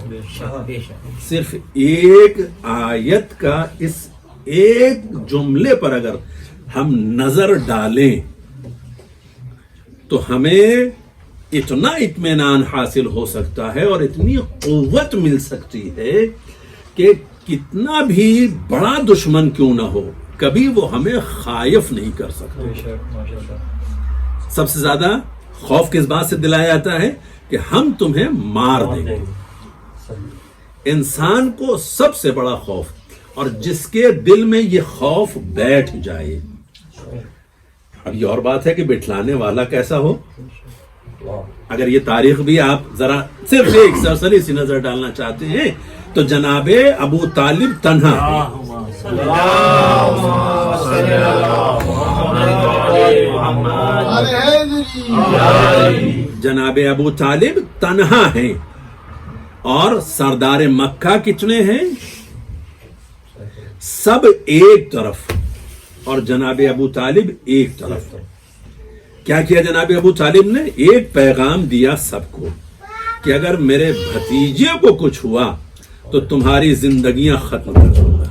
صرف ایک آیت کا اس ایک جملے پر اگر ہم نظر ڈالیں تو ہمیں اتنا اطمینان حاصل ہو سکتا ہے اور اتنی قوت مل سکتی ہے کہ کتنا بھی بڑا دشمن کیوں نہ ہو کبھی وہ ہمیں خائف نہیں کر سکتا. سب سے زیادہ خوف کس بات سے دلایا جاتا ہے کہ ہم تمہیں مار دیں گے. انسان کو سب سے بڑا خوف، اور جس کے دل میں یہ خوف بیٹھ جائے، اب یہ اور بات ہے کہ بٹھلانے والا کیسا ہو. اگر یہ تاریخ بھی آپ ذرا صرف ایک سرسری سی نظر ڈالنا چاہتے ہیں تو جناب ابو طالب تنہا، جناب ابو طالب تنہا ہیں، اور سردار مکہ کتنے ہیں؟ سب ایک طرف اور جناب ابو طالب ایک طرف. کیا کیا جناب ابو طالب نے؟ ایک پیغام دیا سب کو کہ اگر میرے بھتیجے کو کچھ ہوا تو تمہاری زندگیاں ختم کر دوں گا.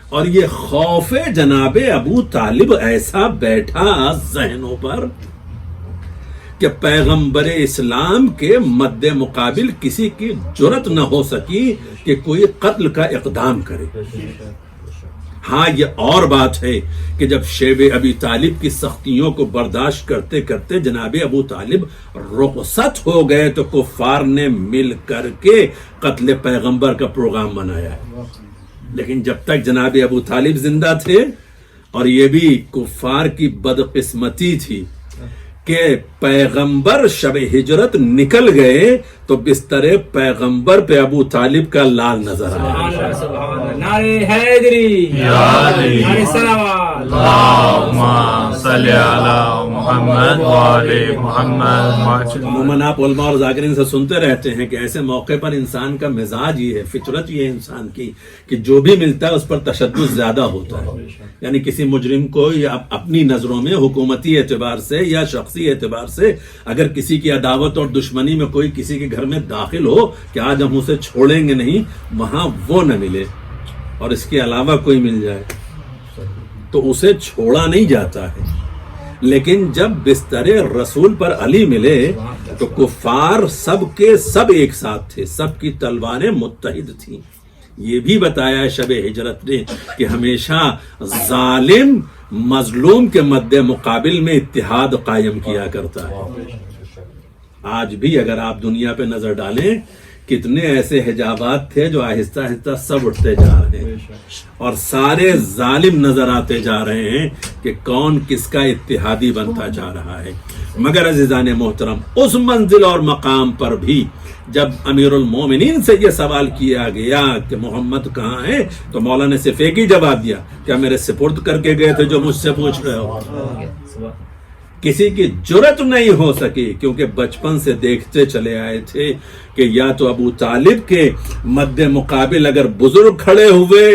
اور یہ خوف جناب ابو طالب ایسا بیٹھا ذہنوں پر کہ پیغمبر اسلام کے مد مقابل کسی کی جرت نہ ہو سکی کہ کوئی قتل کا اقدام کرے. ہاں یہ اور بات ہے کہ جب شیب ابی طالب کی سختیوں کو برداشت کرتے کرتے جناب ابو طالب رخصت ہو گئے تو کفار نے مل کر کے قتل پیغمبر کا پروگرام بنایا. لیکن جب تک جناب ابو طالب زندہ تھے، اور یہ بھی کفار کی بدقسمتی تھی کہ پیغمبر شب ہجرت نکل گئے تو بستر پیغمبر پہ ابو طالب کا لال نظر آیا. نعرہ حیدری، نعرہ صلوات، اللہم صلی علی محمد وعلی محمد. عموماً آپ علماء اور ذاکرین سے سنتے رہتے ہیں کہ ایسے موقع پر انسان کا مزاج یہ ہے، فطرت یہ ہے انسان کی کہ جو بھی ملتا ہے اس پر تشدد زیادہ ہوتا ہے. یعنی کسی مجرم کو یا اپنی نظروں میں حکومتی اعتبار سے یا شخصی اعتبار سے اگر کسی کی عداوت اور دشمنی میں کوئی کسی کے گھر میں داخل ہو کہ آج ہم اسے چھوڑیں گے نہیں، وہاں وہ نہ ملے اور اس کے علاوہ کوئی مل جائے تو اسے چھوڑا نہیں جاتا ہے. لیکن جب بستر رسول پر علی ملے تو کفار سب کے سب ایک ساتھ تھے، سب کی تلواریں متحد تھیں. یہ بھی بتایا شب ہجرت نے کہ ہمیشہ ظالم مظلوم کے مد مقابل میں اتحاد قائم کیا کرتا ہے. آج بھی اگر آپ دنیا پہ نظر ڈالیں کتنے ایسے حجابات تھے جو آہستہ آہستہ سب اٹھتے جا رہے ہیں اور سارے ظالم نظر آتے جا رہے ہیں کہ کون کس کا اتحادی بنتا جا رہا ہے. مگر عزیزان محترم، اس منزل اور مقام پر بھی جب امیر المومنین سے یہ سوال کیا گیا کہ محمد کہاں ہے تو مولا نے صرف ایک ہی جواب دیا، کیا میرے سپرد کر کے گئے تھے جو مجھ سے پوچھ رہے ہو؟ کسی کی جرت نہیں ہو سکی کیونکہ بچپن سے دیکھتے چلے آئے تھے کہ یا تو ابو طالب کے مد مقابل اگر بزرگ کھڑے ہوئے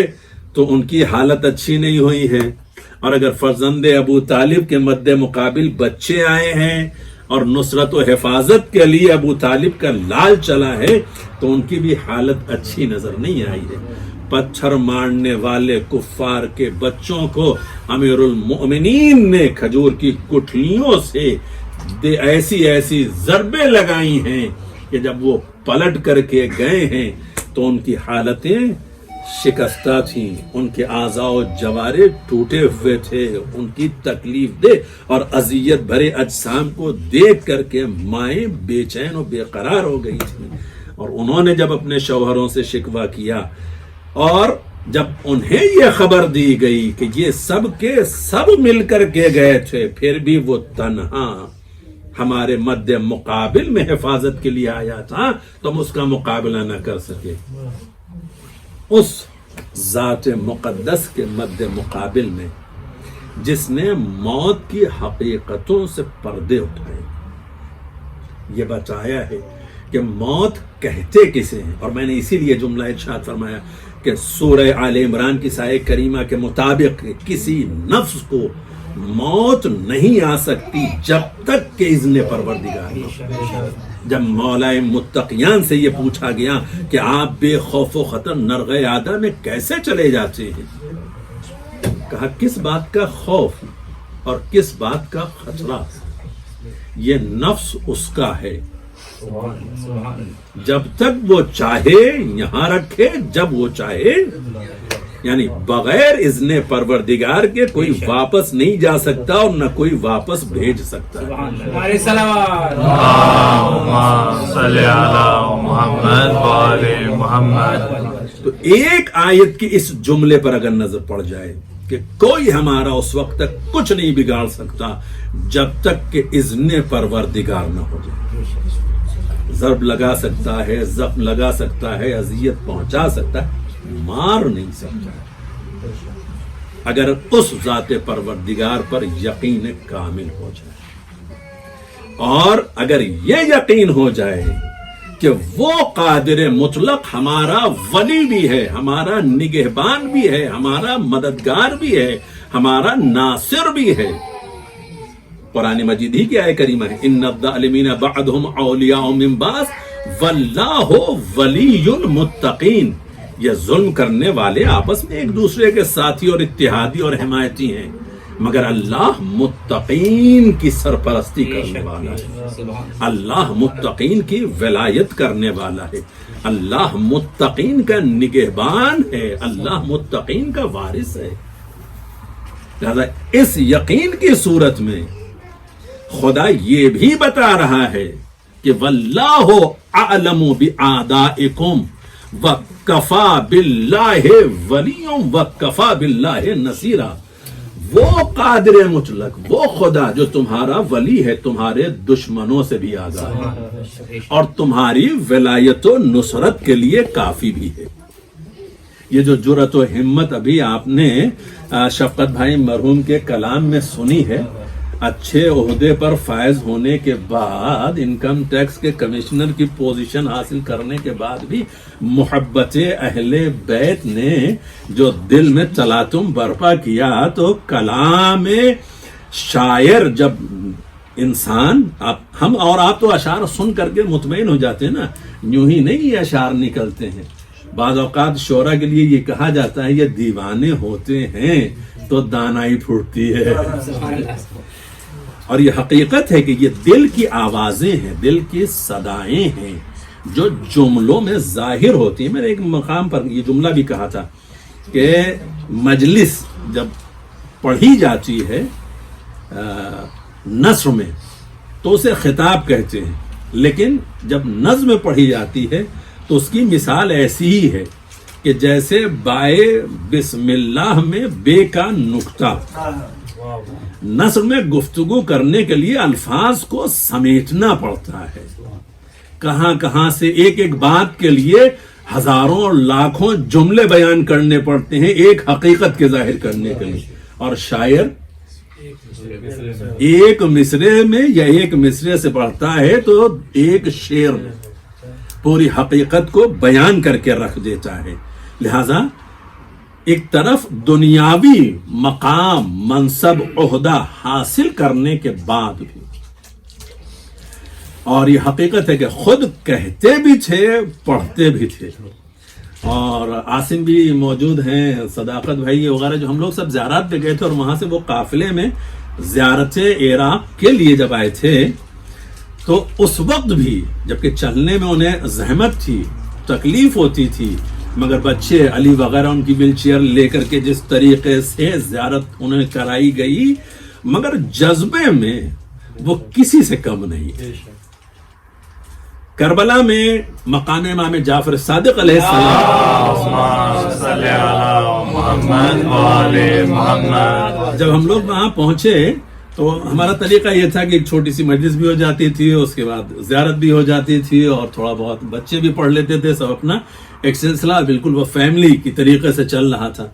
تو ان کی حالت اچھی نہیں ہوئی ہے، اور اگر فرزند ابو طالب کے مد مقابل بچے آئے ہیں اور نصرت و حفاظت کے لیے ابو طالب کا لال چلا ہے تو ان کی بھی حالت اچھی نظر نہیں آئی ہے. پتھر مارنے والے کفار کے بچوں کو امیر المؤمنین نے کھجور کی گٹھلیوں سے ایسی ایسی ضربیں لگائی ہیں کہ جب وہ پلٹ کر کے گئے ہیں تو ان کی حالتیں شکستہ تھیں، ان کے اعضاء و جوارے ٹوٹے ہوئے تھے. ان کی تکلیف دہ اور اذیت بھرے اجسام کو دیکھ کر کے مائیں بے چین و بے قرار ہو گئی تھیں. اور انہوں نے جب اپنے شوہروں سے شکوہ کیا اور جب انہیں یہ خبر دی گئی کہ یہ سب کے سب مل کر کے گئے تھے پھر بھی وہ تنہا ہمارے مد مقابل میں حفاظت کے لیے آیا تھا تو ہم اس کا مقابلہ نہ کر سکے. اس ذات مقدس کے مد مقابل میں جس نے موت کی حقیقتوں سے پردے اٹھائے، یہ بتایا ہے کہ موت کہتے کسے ہیں. اور میں نے اسی لیے جملہ ارشاد فرمایا کہ سورہ آل عمران کی آیت کریمہ کے مطابق کسی نفس کو موت نہیں آ سکتی جب تک کہ اذن پروردگار نہ. جب مولا متقیان سے یہ پوچھا گیا کہ آپ بے خوف و خطر نرغ عادہ میں کیسے چلے جاتے ہیں، کہا کس بات کا خوف اور کس بات کا خطرہ؟ یہ نفس اس کا ہے، جب تک وہ چاہے یہاں رکھے، جب وہ چاہے، یعنی بغیر اذن پروردگار کے کوئی واپس نہیں جا سکتا اور نہ کوئی واپس بھیج سکتا ہے. ہمارے صلوات اللهم صل على محمد وآل محمد. تو ایک آیت کی اس جملے پر اگر نظر پڑ جائے کہ کوئی ہمارا اس وقت تک کچھ نہیں بگاڑ سکتا جب تک کہ اذن پروردگار نہ ہو جائے. ضرب لگا سکتا ہے، زخم لگا سکتا ہے، اذیت پہنچا سکتا ہے، مار نہیں سکتا اگر اس ذات پروردگار پر یقین کامل ہو جائے. اور اگر یہ یقین ہو جائے کہ وہ قادر مطلق ہمارا ولی بھی ہے، ہمارا نگہبان بھی ہے، ہمارا مددگار بھی ہے، ہمارا ناصر بھی ہے. قرآن مجید ہی کی آیت کریمہ ہے ان الظالمین بعضهم اولیاء من بعض واللہ ولی المتقین. یہ ظلم کرنے والے آپس میں ایک دوسرے کے ساتھی اور اتحادی اور حمایتی ہیں، مگر اللہ متقین کی سرپرستی کرنے والا ہے، اللہ متقین کی ولایت کرنے والا ہے، اللہ متقین کا نگہبان ہے، اللہ متقین کا وارث ہے. لہذا اس یقین کی صورت میں خدا یہ بھی بتا رہا ہے کہ واللہ اعلم باعدائکم وکفا باللہ ولیم وکفا باللہ نصیرا. وہ قادر مطلق، وہ خدا جو تمہارا ولی ہے، تمہارے دشمنوں سے بھی آگاہ ہے اور تمہاری ولایت و نصرت کے لیے کافی بھی ہے. یہ جو جرأت و ہمت ابھی آپ نے شفقت بھائی مرحوم کے کلام میں سنی ہے، اچھے عہدے پر فائز ہونے کے بعد، انکم ٹیکس کے کمشنر کی پوزیشن حاصل کرنے کے بعد بھی محبت اہل بیت نے جو دل میں تلاطم برپا کیا، تو کلام شاعر جب انسان، ہم اور آپ تو اشعار سن کر کے مطمئن ہو جاتے ہیں نا، یوں ہی نہیں یہ اشعار نکلتے ہیں. بعض اوقات شعرا کے لیے یہ کہا جاتا ہے یہ دیوانے ہوتے ہیں تو دانائی پھوٹتی ہے. اور یہ حقیقت ہے کہ یہ دل کی آوازیں ہیں، دل کی صدائیں ہیں جو جملوں میں ظاہر ہوتی ہیں. میں نے ایک مقام پر یہ جملہ بھی کہا تھا کہ مجلس جب پڑھی جاتی ہے نثر میں تو اسے خطاب کہتے ہیں، لیکن جب نظم پڑھی جاتی ہے تو اس کی مثال ایسی ہی ہے کہ جیسے بائے بسم اللہ میں بے کا نقطہ. نثر میں گفتگو کرنے کے لیے الفاظ کو سمیٹنا پڑتا ہے، کہاں کہاں سے ایک ایک بات کے لیے ہزاروں اور لاکھوں جملے بیان کرنے پڑتے ہیں ایک حقیقت کے ظاہر کرنے کے لیے. اور شاعر ایک مصرے میں یا ایک مصرے سے پڑھتا ہے تو ایک شعر میں پوری حقیقت کو بیان کر کے رکھ دیتا ہے. لہذا ایک طرف دنیاوی مقام، منصب، عہدہ حاصل کرنے کے بعد بھی، اور یہ حقیقت ہے کہ خود کہتے بھی تھے، پڑھتے بھی تھے. اور عاصم بھی موجود ہیں، صداقت بھائی وغیرہ، جو ہم لوگ سب زیارات پہ گئے تھے اور وہاں سے وہ قافلے میں زیارت عراق کے لیے جب آئے تھے تو اس وقت بھی جبکہ چلنے میں انہیں زحمت تھی، تکلیف ہوتی تھی، مگر بچے علی وغیرہ ان کی ویل چیئر لے کر کے جس طریقے سے زیارت انہیں کرائی گئی، مگر جذبے میں وہ کسی سے کم نہیں. کربلا میں مقام امام جعفر صادق علیہ السلام، جب ہم لوگ وہاں پہنچے تو ہمارا طریقہ یہ تھا کہ ایک چھوٹی سی مجلس بھی ہو جاتی تھی، اس کے بعد زیارت بھی ہو جاتی تھی اور تھوڑا بہت بچے بھی پڑھ لیتے تھے. سب اپنا ایک سلسلہ بالکل وہ فیملی کی طریقے سے چل رہا تھا.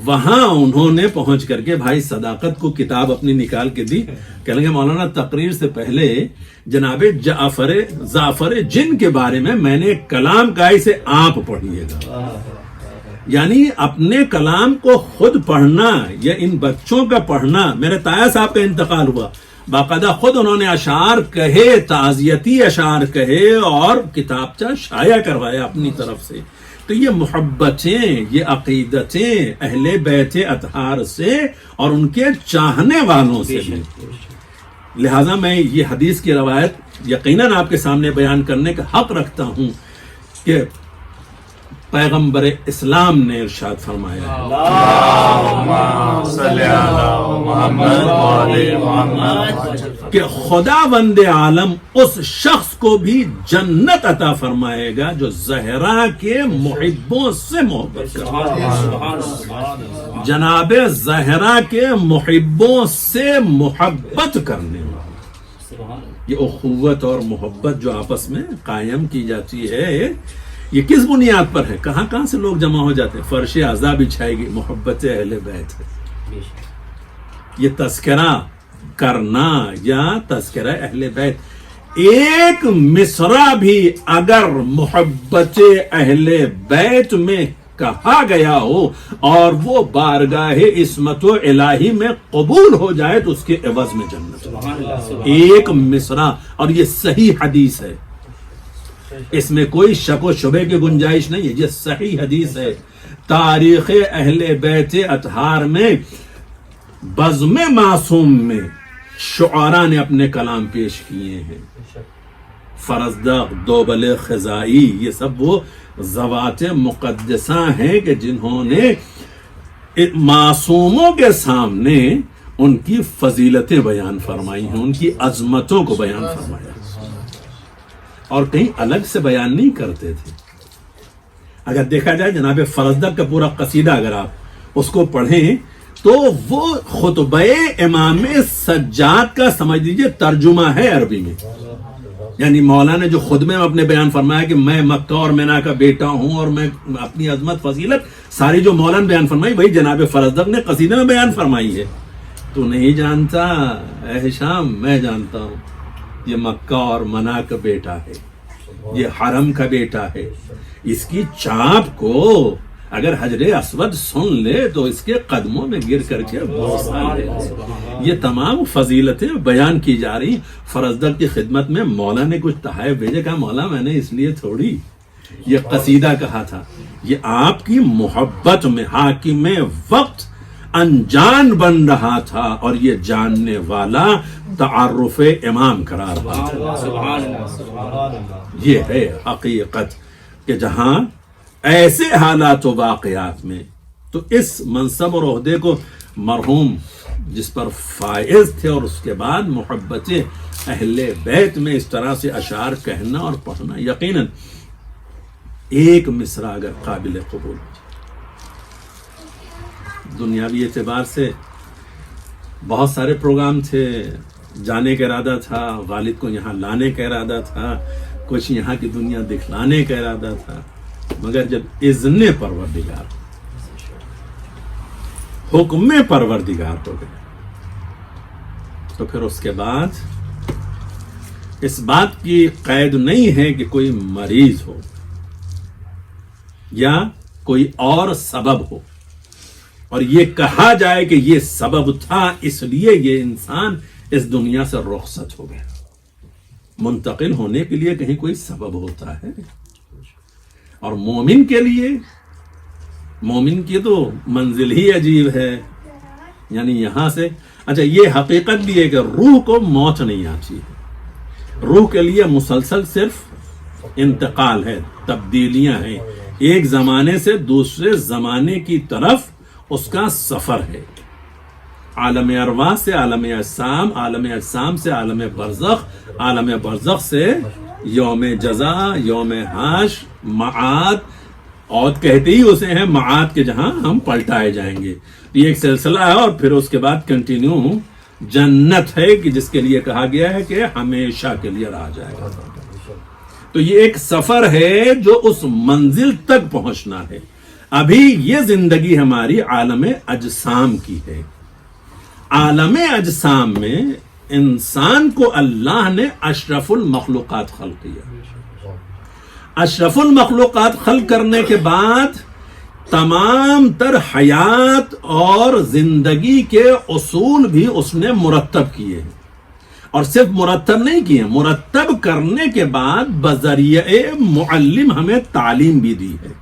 وہاں انہوں نے پہنچ کر کے بھائی صداقت کو کتاب اپنی نکال کے دی. کہنے لگے مولانا تقریر سے پہلے جناب جعفر جن کے بارے میں نے کلام کا اسے آپ پڑھیے گا. یعنی اپنے کلام کو خود پڑھنا یا ان بچوں کا پڑھنا. میرے تایا صاحب کا انتقال ہوا, باقاعدہ خود انہوں نے اشعار کہے, تعزیتی اشعار کہے اور کتابچہ شائع کروایا اپنی طرف سے. تو یہ محبتیں, یہ عقیدتیں اہل بیت اطہار سے اور ان کے چاہنے والوں سے بھی. لہذا میں یہ حدیث کی روایت یقیناً آپ کے سامنے بیان کرنے کا حق رکھتا ہوں کہ پیغمبر اسلام نے ارشاد فرمایا صلی علی محمد وعلی محمد کہ خداوند عالم اس شخص کو بھی جنت عطا فرمائے گا جو زہرا کے محبوں سے محبت کرے. جناب زہرا کے محبوں سے محبت کرنے والا. یہ اخوت اور محبت جو آپس میں قائم کی جاتی ہے, یہ کس بنیاد پر ہے؟ کہاں کہاں سے لوگ جمع ہو جاتے ہیں. فرش عزا بچھائے گی, محبت اہل بیت ہے. یہ تذکرہ کرنا یا تذکرہ اہل بیت, ایک مصرع بھی اگر محبت اہل بیت میں کہا گیا ہو اور وہ بارگاہ عصمت و الہی میں قبول ہو جائے تو اس کے عوض میں جنت. ایک مصرع, اور یہ صحیح حدیث ہے, اس میں کوئی شک و شبے کی گنجائش نہیں ہے. یہ صحیح حدیث ہے. تاریخ اہل بیت اطہار میں بزم معصوم میں شعراء نے اپنے کلام پیش کیے ہیں. فرزدق, دوبل خزائی, یہ سب وہ ذوات مقدسہ ہیں کہ جنہوں نے معصوموں کے سامنے ان کی فضیلتیں بیان فرمائی ہیں, ان کی عظمتوں کو بیان فرمایا, اور کہیں الگ سے بیان نہیں کرتے تھے. اگر دیکھا جائے جناب فرزدق کا پورا قصیدہ اگر آپ اس کو پڑھیں تو وہ خطبہ امام سجاد کا سمجھ لیجئے ترجمہ ہے عربی میں. یعنی مولانا نے جو خطبے میں اپنے بیان فرمایا کہ میں مکہ اور مینا کا بیٹا ہوں اور میں اپنی عظمت فضیلت ساری جو مولانا بیان فرمائی وہی جناب فرزدق نے قصیدے میں بیان فرمائی ہے. تو نہیں جانتا اے ہشام, میں جانتا ہوں. یہ مکہ اور منا کا بیٹا ہے, یہ حرم کا بیٹا ہے. اس کی چاپ کو اگر حجر اسود سن لے تو اس کے قدموں میں گر کر کے بوسہ لے. یہ تمام فضیلتیں بیان کی جا رہی. فرزدق کی خدمت میں مولا نے کچھ تحائف بھیجے, کہا مولا میں نے اس لیے تھوڑی یہ قصیدہ کہا تھا, یہ آپ کی محبت میں حاکم وقت انجان بن رہا تھا اور یہ جاننے والا تعارف امام قرار پاتا. یہ ہے حقیقت کہ جہاں ایسے حالات و واقعات میں تو اس منصب اور عہدے کو مرحوم جس پر فائز تھے اور اس کے بعد محبت اہل بیت میں اس طرح سے اشعار کہنا اور پڑھنا, یقیناً ایک مصرع اگر قابل قبول ہو. دنیاوی اعتبار سے بہت سارے پروگرام تھے, جانے کا ارادہ تھا, والد کو یہاں لانے کا ارادہ تھا, کچھ یہاں کی دنیا دکھلانے کا ارادہ تھا, مگر جب اذن پروردگار, حکم پروردگار ہو گئے تو پھر اس کے بعد اس بات کی قید نہیں ہے کہ کوئی مریض ہو یا کوئی اور سبب ہو اور یہ کہا جائے کہ یہ سبب تھا اس لیے یہ انسان اس دنیا سے رخصت ہو گیا. منتقل ہونے کے لیے کہیں کوئی سبب ہوتا ہے, اور مومن کے لیے, مومن کی تو منزل ہی عجیب ہے. یعنی یہاں سے اچھا یہ حقیقت بھی ہے کہ روح کو موت نہیں آتی ہے, روح کے لیے مسلسل صرف انتقال ہے, تبدیلیاں ہیں, ایک زمانے سے دوسرے زمانے کی طرف اس کا سفر ہے. عالم ارواح سے عالم اجسام, عالم اجسام سے عالم برزخ, عالم برزخ سے یوم جزا, یوم حشر, معاد, عود کہتے ہی اسے ہیں معاد کے جہاں ہم پلٹائے جائیں گے. یہ ایک سلسلہ ہے اور پھر اس کے بعد کنٹینیو جنت ہے کہ جس کے لیے کہا گیا ہے کہ ہمیشہ کے لیے رہا جائے گا. تو یہ ایک سفر ہے جو اس منزل تک پہنچنا ہے. ابھی یہ زندگی ہماری عالم اجسام کی ہے. عالم اجسام میں انسان کو اللہ نے اشرف المخلوقات خلق کیا. اشرف المخلوقات خلق کرنے کے بعد تمام تر حیات اور زندگی کے اصول بھی اس نے مرتب کیے ہیں. اور صرف مرتب نہیں کیے، مرتب کرنے کے بعد بذریعہ معلم ہمیں تعلیم بھی دی ہے،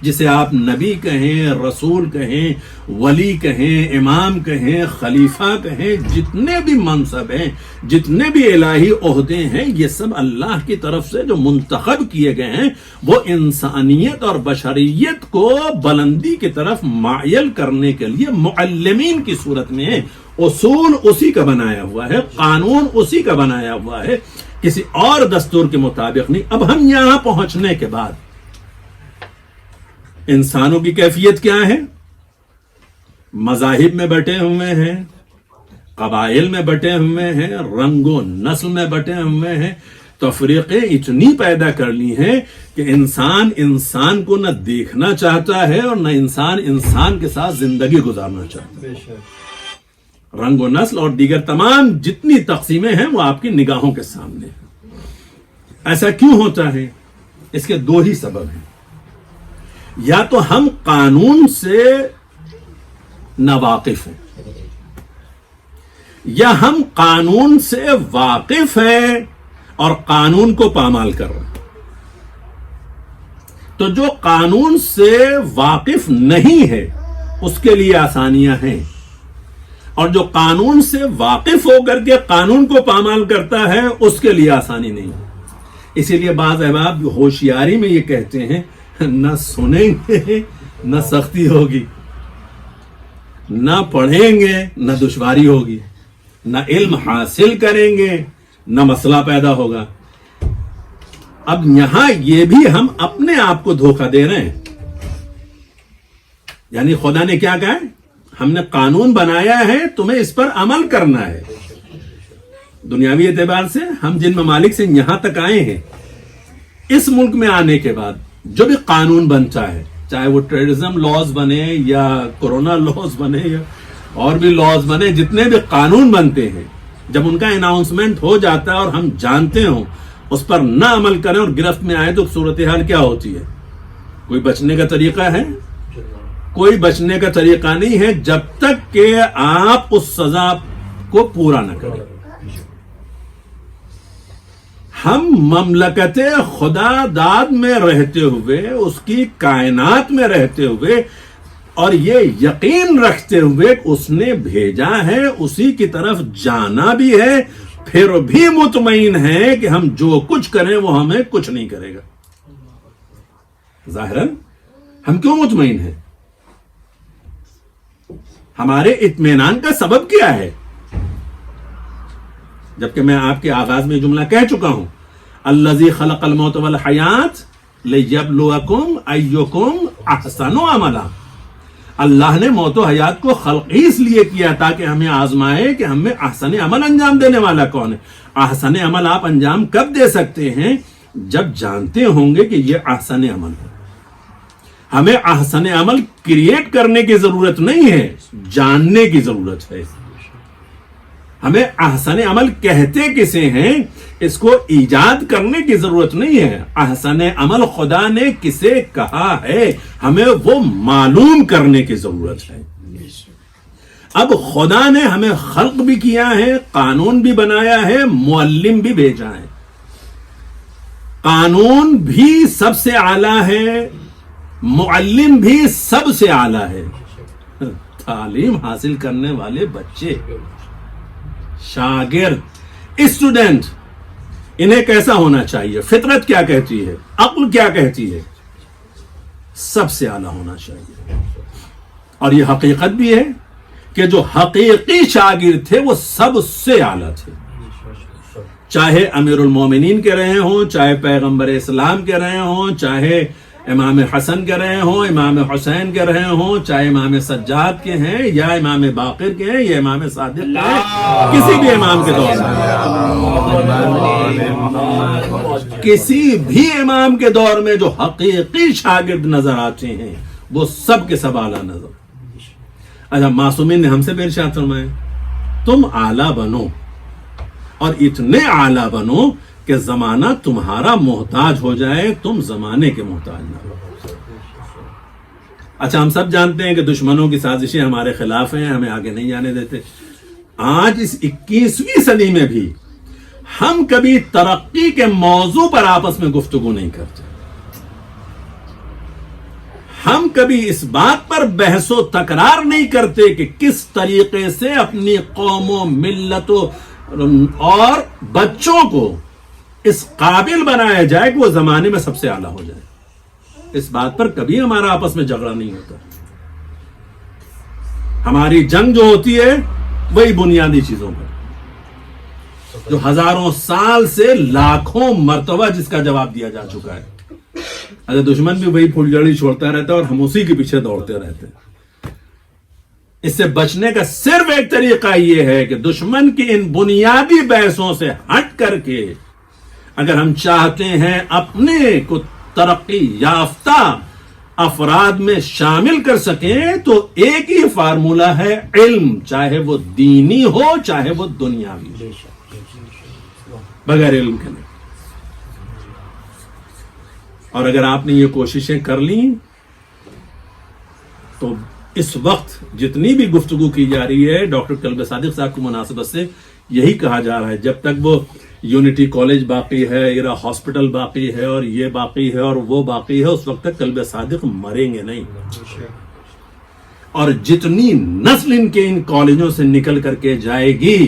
جسے آپ نبی کہیں، رسول کہیں، ولی کہیں، امام کہیں، خلیفہ کہیں، جتنے بھی منصب ہیں، جتنے بھی الہی عہدے ہیں، یہ سب اللہ کی طرف سے جو منتخب کیے گئے ہیں وہ انسانیت اور بشریت کو بلندی کی طرف مائل کرنے کے لیے معلمین کی صورت میں ہیں. اصول اسی کا بنایا ہوا ہے، قانون اسی کا بنایا ہوا ہے، کسی اور دستور کے مطابق نہیں. اب ہم یہاں پہنچنے کے بعد انسانوں کی کیفیت کیا ہے؟ مذاہب میں بٹے ہوئے ہیں، قبائل میں بٹے ہوئے ہیں، رنگ و نسل میں بٹے ہوئے ہیں. تفریقیں اتنی پیدا کر لی ہیں کہ انسان انسان کو نہ دیکھنا چاہتا ہے اور نہ انسان انسان کے ساتھ زندگی گزارنا چاہتا ہے. رنگ و نسل اور دیگر تمام جتنی تقسیمیں ہیں وہ آپ کی نگاہوں کے سامنے ہیں. ایسا کیوں ہوتا ہے؟ اس کے دو ہی سبب ہیں. یا تو ہم قانون سے ناواقف ہیں، یا ہم قانون سے واقف ہیں اور قانون کو پامال کر رہے ہیں. تو جو قانون سے واقف نہیں ہے اس کے لیے آسانیاں ہیں، اور جو قانون سے واقف ہو کر کے قانون کو پامال کرتا ہے اس کے لیے آسانی نہیں. اسی لیے بعض احباب ہوشیاری میں یہ کہتے ہیں نہ سنیں گے نہ سختی ہوگی، نہ پڑھیں گے نہ دشواری ہوگی، نہ علم حاصل کریں گے نہ مسئلہ پیدا ہوگا. اب یہاں یہ بھی ہم اپنے آپ کو دھوکہ دے رہے ہیں. یعنی خدا نے کیا کہا ہے؟ ہم نے قانون بنایا ہے، تمہیں اس پر عمل کرنا ہے. دنیاوی اعتبار سے ہم جن ممالک سے یہاں تک آئے ہیں، اس ملک میں آنے کے بعد جو بھی قانون بنتا ہے، چاہے وہ ٹیررزم لاز بنے یا کورونا لاز بنے یا اور بھی لاز بنے، جتنے بھی قانون بنتے ہیں، جب ان کا اناؤنسمنٹ ہو جاتا ہے اور ہم جانتے ہوں اس پر نہ عمل کریں اور گرفت میں آئے تو صورتحال کیا ہوتی ہے؟ کوئی بچنے کا طریقہ ہے؟ کوئی بچنے کا طریقہ نہیں ہے جب تک کہ آپ اس سزا کو پورا نہ کریں. ہم مملکت خدا داد میں رہتے ہوئے، اس کی کائنات میں رہتے ہوئے اور یہ یقین رکھتے ہوئے کہ اس نے بھیجا ہے، اسی کی طرف جانا بھی ہے، پھر بھی مطمئن ہے کہ ہم جو کچھ کریں وہ ہمیں کچھ نہیں کرے گا. ظاہراً ہم کیوں مطمئن ہیں؟ ہمارے اطمینان کا سبب کیا ہے؟ جبکہ میں آپ کے آغاز میں جملہ کہہ چکا ہوں، الذی خلق الموت والحیات لیبلوکم ایکم احسن عملا. اللہ نے موت و حیات کو خلق ہی اس لیے کیا تاکہ ہمیں آزمائے کہ ہمیں احسن عمل انجام دینے والا کون ہے. احسن عمل آپ انجام کب دے سکتے ہیں؟ جب جانتے ہوں گے کہ یہ احسن عمل ہے. ہمیں احسن عمل کریٹ کرنے کی ضرورت نہیں ہے، جاننے کی ضرورت ہے. ہمیں احسن عمل کہتے کسے ہیں، اس کو ایجاد کرنے کی ضرورت نہیں ہے. احسن عمل خدا نے کسے کہا ہے، ہمیں وہ معلوم کرنے کی ضرورت ہے. اب خدا نے ہمیں خلق بھی کیا ہے، قانون بھی بنایا ہے، معلم بھی بھیجا ہے. قانون بھی سب سے اعلیٰ ہے، معلم بھی سب سے اعلیٰ ہے. تعلیم حاصل کرنے والے بچے، شاگرد، اسٹوڈنٹ، انہیں کیسا ہونا چاہیے؟ فطرت کیا کہتی ہے؟ عقل کیا کہتی ہے؟ سب سے اعلیٰ ہونا چاہیے. اور یہ حقیقت بھی ہے کہ جو حقیقی شاگرد تھے وہ سب سے اعلیٰ تھے. چاہے امیر المومنین کے رہے ہوں، چاہے پیغمبر اسلام کے رہے ہوں، چاہے امام حسن کے رہے ہوں، امام حسین کے رہے ہوں، چاہے امام سجاد کے ہیں یا امام باقر کے ہیں یا امام صادق کے ہیں، کسی بھی امام کے دور میں، کسی بھی امام کے دور میں جو حقیقی شاگرد نظر آتے ہیں وہ سب کے سب اعلیٰ نظر. اچھا معصومین نے ہم سے بھی ارشاد فرمایا تم اعلیٰ بنو اور اتنے اعلیٰ بنو کہ زمانہ تمہارا محتاج ہو جائے، تم زمانے کے محتاج نہ ہو. اچھا ہم سب جانتے ہیں کہ دشمنوں کی سازشیں ہمارے خلاف ہیں، ہمیں آگے نہیں جانے دیتے. آج اس 21ویں صدی میں بھی ہم کبھی ترقی کے موضوع پر آپس میں گفتگو نہیں کرتے. ہم کبھی اس بات پر بحث و تکرار نہیں کرتے کہ کس طریقے سے اپنی قوموں، ملتوں اور بچوں کو اس قابل بنایا جائے کہ وہ زمانے میں سب سے اعلیٰ ہو جائے. اس بات پر کبھی ہمارا آپس میں جھگڑا نہیں ہوتا. ہماری جنگ جو ہوتی ہے وہی بنیادی چیزوں پر، جو ہزاروں سال سے لاکھوں مرتبہ جس کا جواب دیا جا چکا ہے. اگر دشمن بھی وہی پھلجڑی چھوڑتا رہتا ہے اور ہم اسی کے پیچھے دوڑتے رہتے ہیں. اس سے بچنے کا صرف ایک طریقہ یہ ہے کہ دشمن کی ان بنیادی بحثوں سے ہٹ کر کے اگر ہم چاہتے ہیں اپنے کو ترقی یافتہ افراد میں شامل کر سکیں تو ایک ہی فارمولہ ہے علم، چاہے وہ دینی ہو چاہے وہ دنیاوی ہو. بغیر علم کے نہیں. اور اگر آپ نے یہ کوششیں کر لیں تو اس وقت جتنی بھی گفتگو کی جا رہی ہے ڈاکٹر قلب صادق صاحب کی مناسبت سے یہی کہا جا رہا ہے جب تک وہ یونٹی کالج باقی ہے، ایرا ہاسپٹل باقی ہے اور یہ باقی ہے اور وہ باقی ہے، اس وقت تک قلب صادق مریں گے نہیں. اور جتنی نسل ان کے ان کالجوں سے نکل کر کے جائے گی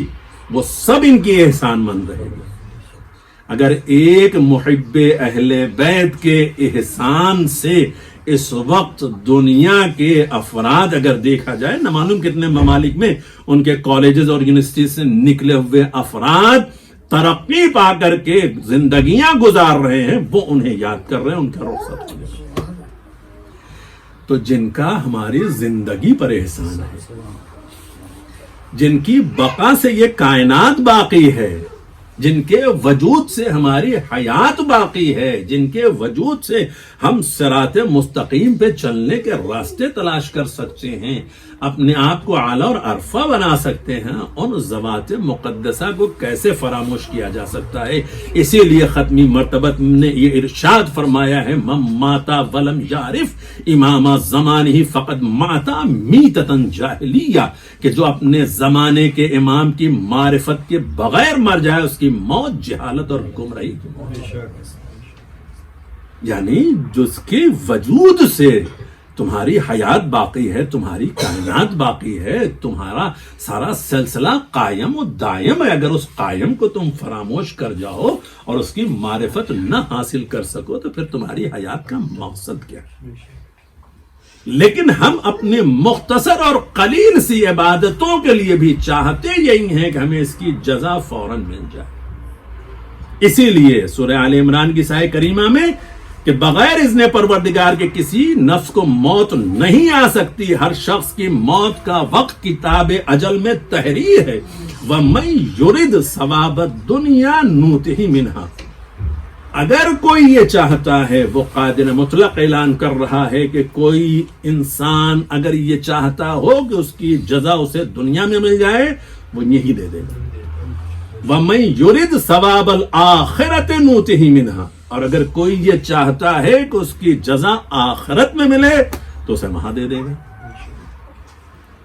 وہ سب ان کی احسان مند رہے گی. اگر ایک محب اہل بیت کے احسان سے اس وقت دنیا کے افراد اگر دیکھا جائے، نہ معلوم کتنے ممالک میں ان کے کالجز اور یونیورسٹی سے نکلے ہوئے افراد ترقی پا کر کے زندگیاں گزار رہے ہیں، وہ انہیں یاد کر رہے ہیں، ان کا رخصت ہو گیا. تو جن کا ہماری زندگی پر احسان ہے، جن کی بقا سے یہ کائنات باقی ہے، جن کے وجود سے ہماری حیات باقی ہے، جن کے وجود سے ہم صراط مستقیم پہ چلنے کے راستے تلاش کر سکتے ہیں، اپنے آپ کو اعلیٰ اور عرفہ بنا سکتے ہیں، ان ذوات مقدسہ کو کیسے فراموش کیا جا سکتا ہے؟ اسی لیے ختمی مرتبت نے یہ ارشاد فرمایا ہے من ماتا ولم یعرف امام زمانہ فقد ماتا میتۃ جاہلیہ، کہ جو اپنے زمانے کے امام کی معرفت کے بغیر مر جائے اس کی موت جہالت اور گمراہی کی موت. یعنی جس کے وجود سے تمہاری حیات باقی ہے، تمہاری کائنات باقی ہے، تمہارا سارا سلسلہ قائم و دائم ہے. اگر اس قائم کو تم فراموش کر جاؤ اور اس کی معرفت نہ حاصل کر سکو تو پھر تمہاری حیات کا مقصد کیا ہے؟ لیکن ہم اپنے مختصر اور قلیل سی عبادتوں کے لیے بھی چاہتے یہی ہیں کہ ہمیں اس کی جزا فوراً مل جائے. اسی لیے سورہ آل عمران کی آیت کریمہ میں کہ بغیر اذن پروردگار کے کسی نفس کو موت نہیں آ سکتی، ہر شخص کی موت کا وقت کتاب اجل میں تحریر ہے. وَمَن يُرِدْ ثَوَابَ الدُّنْيَا نُؤْتِهِ مِنْهَا. اگر کوئی یہ چاہتا ہے، وہ قادر مطلق اعلان کر رہا ہے کہ کوئی انسان اگر یہ چاہتا ہو کہ اس کی جزا اسے دنیا میں مل جائے وہ یہی دے دے گا. وَمَن يُرِدْ ثَوَابَ الْآخِرَةِ نُؤْتِهِ مِنْهَا. اور اگر کوئی یہ چاہتا ہے کہ اس کی جزا آخرت میں ملے تو اسے وہاں دے دے گا.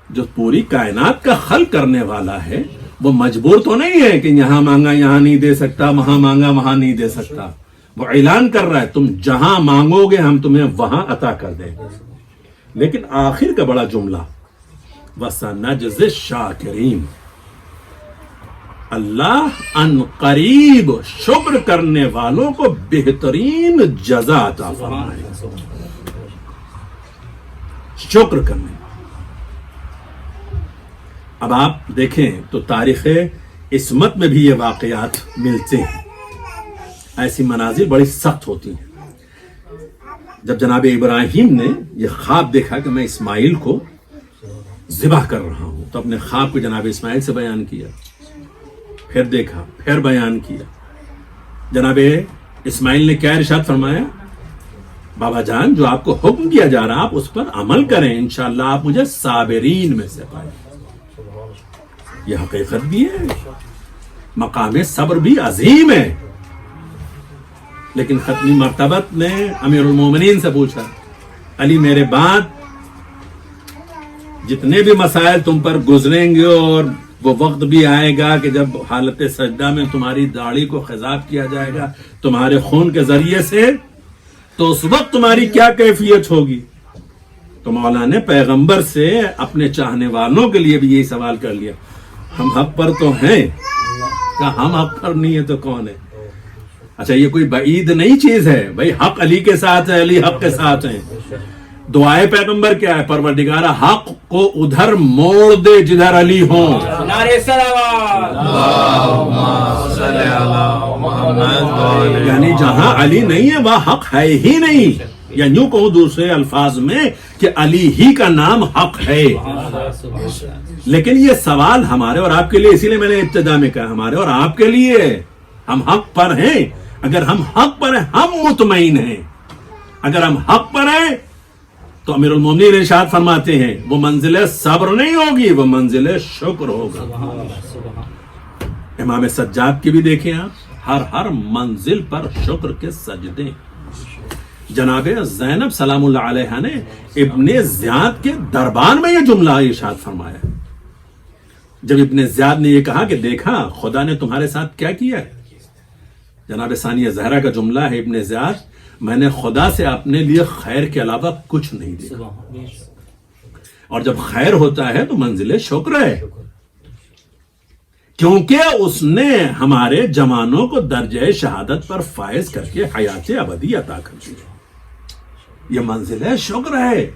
جو پوری کائنات کا خلق کرنے والا ہے وہ مجبور تو نہیں ہے کہ یہاں مانگا یہاں نہیں دے سکتا، وہاں مانگا وہاں نہیں دے سکتا. وہ اعلان کر رہا ہے تم جہاں مانگو گے ہم تمہیں وہاں عطا کر دیں گے. لیکن آخر کا بڑا جملہ وَسَنَجْزِي الشَّاكِرِينَ. اللہ ان قریب شکر کرنے والوں کو بہترین جزا عطا فرمائے گا. شکر کرنے. اب آپ دیکھیں تو تاریخ عصمت میں بھی یہ واقعات ملتے ہیں. ایسی مناظر بڑی سخت ہوتی ہیں. جب جناب ابراہیم نے یہ خواب دیکھا کہ میں اسماعیل کو ذبح کر رہا ہوں تو اپنے خواب کو جناب اسماعیل سے بیان کیا، پھر دیکھا، پھر بیان کیا. جناب اسماعیل نے کیا ارشاد فرمایا؟ بابا جان جو آپ کو حکم دیا جا رہا آپ اس پر عمل کریں، انشاءاللہ آپ مجھے صابرین میں سے پائیں۔ یہ حقیقت بھی ہے، مقام صبر بھی عظیم ہے۔ لیکن ختمی مرتبت نے امیر المومنین سے پوچھا، علی میرے بعد جتنے بھی مسائل تم پر گزریں گے اور وہ وقت بھی آئے گا کہ جب حالت سجدہ میں تمہاری داڑھی کو خضاب کیا جائے گا تمہارے خون کے ذریعے سے، تو اس وقت تمہاری کیا کیفیت ہوگی؟ تو مولا نے پیغمبر سے اپنے چاہنے والوں کے لیے بھی یہی سوال کر لیا، ہم حق پر تو ہیں، کہا ہم حق پر نہیں ہے تو کون ہے؟ اچھا یہ کوئی بعید نہیں چیز ہے بھائی، حق علی کے ساتھ ہے، علی حق کے ساتھ ہیں۔ دعائے پیغمبر کیا ہے؟ پروردگارہ حق کو ادھر موڑ دے جدھر علی ہوں۔ نعرہ صلوات، یعنی جہاں علی نہیں ہے وہاں حق ہے ہی نہیں، یا یوں کہوں دوسرے الفاظ میں کہ علی ہی کا نام حق ہے۔ لیکن یہ سوال ہمارے اور آپ کے لیے، اسی لیے میں نے ابتدا میں کہا ہمارے اور آپ کے لیے، ہم حق پر ہیں۔ اگر ہم حق پر ہیں ہم مطمئن ہیں، اگر ہم حق پر ہیں تو امیر المومنین ارشاد فرماتے ہیں وہ منزل صبر نہیں ہوگی، وہ منزل شکر ہوگا۔ امام سجاد کی بھی دیکھیں آپ، ہر منزل پر شکر کے سجدے۔ جناب زینب سلام اللہ علیہ نے ابن زیاد کے دربار میں یہ جملہ ارشاد فرمایا، جب ابن زیاد نے یہ کہا کہ دیکھا خدا نے تمہارے ساتھ کیا کیا ہے۔ جناب ثانیہ زہرا کا جملہ ہے، ابن زیاد میں نے خدا سے اپنے لیے خیر کے علاوہ کچھ نہیں دیکھا، اور جب خیر ہوتا ہے تو منزل شکر ہے، کیونکہ اس نے ہمارے جوانوں کو درجہ شہادت پر فائز کر کے حیات ابدی عطا کر دی۔ یہ منزل شکر ہے۔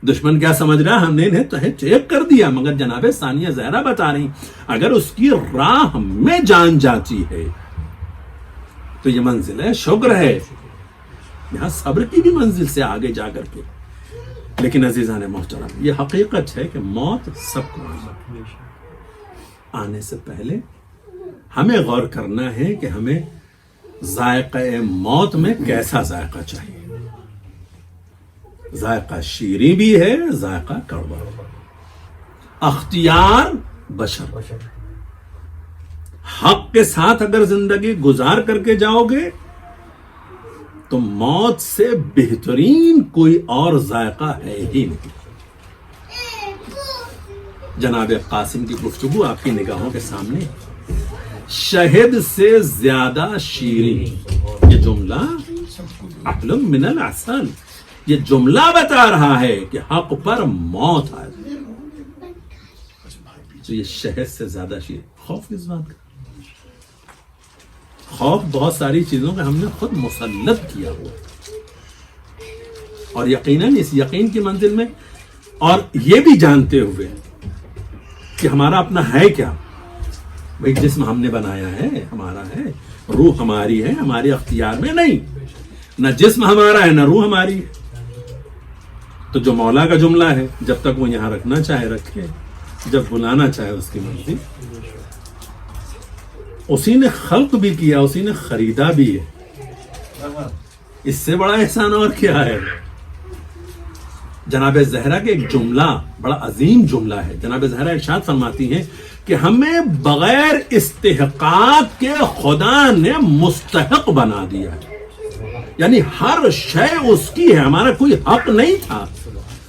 دشمن کیا سمجھ رہا؟ ہم نے انہیں چیک کر دیا، مگر جناب ثانیہ زہرا بتا رہی اگر اس کی راہ میں جان جاتی ہے تو یہ منزل شکر ہے۔ یہاں صبر کی بھی منزل سے آگے جا کر کے، لیکن عزیزان محترم یہ حقیقت ہے کہ موت سب کو آنے سے پہلے ہمیں غور کرنا ہے کہ ہمیں ذائقہ موت میں کیسا ذائقہ چاہیے۔ ذائقہ شیریں بھی ہے، ذائقہ کڑوا، اختیار بشر۔ حق کے ساتھ اگر زندگی گزار کر کے جاؤ گے تو موت سے بہترین کوئی اور ذائقہ ہے ہی نہیں۔ جناب قاسم کی گفتگو آپ کی نگاہوں کے سامنے، شہد سے زیادہ شیریں، یہ جملہ احلى من العسل، یہ جملہ بتا رہا ہے کہ حق پر موت آئے تو یہ شہد سے زیادہ شیریں۔ خوف کس بات کا؟ خوف بہت ساری چیزوں کا ہم نے خود مسلط کیا ہوا، اور یقیناً اس یقین کی منزل میں، اور یہ بھی جانتے ہوئے کہ ہمارا اپنا ہے کیا، بھئی جسم ہم نے بنایا ہے، ہمارا ہے، روح ہماری ہے، ہمارے اختیار میں نہیں، نہ جسم ہمارا ہے نہ روح ہماری ہے۔ تو جو مولا کا جملہ ہے جب تک وہ یہاں رکھنا چاہے رکھے، جب بلانا چاہے اس کی مرضی۔ اسی نے خلق بھی کیا، اسی نے خریدا بھی ہے، اس سے بڑا احسان اور کیا ہے؟ جناب زہرا کے ایک جملہ بڑا عظیم جملہ ہے، جناب زہرا ارشاد فرماتی ہیں کہ ہمیں بغیر استحقاق کے خدا نے مستحق بنا دیا ہے، یعنی ہر شے اس کی ہے، ہمارا کوئی حق نہیں تھا،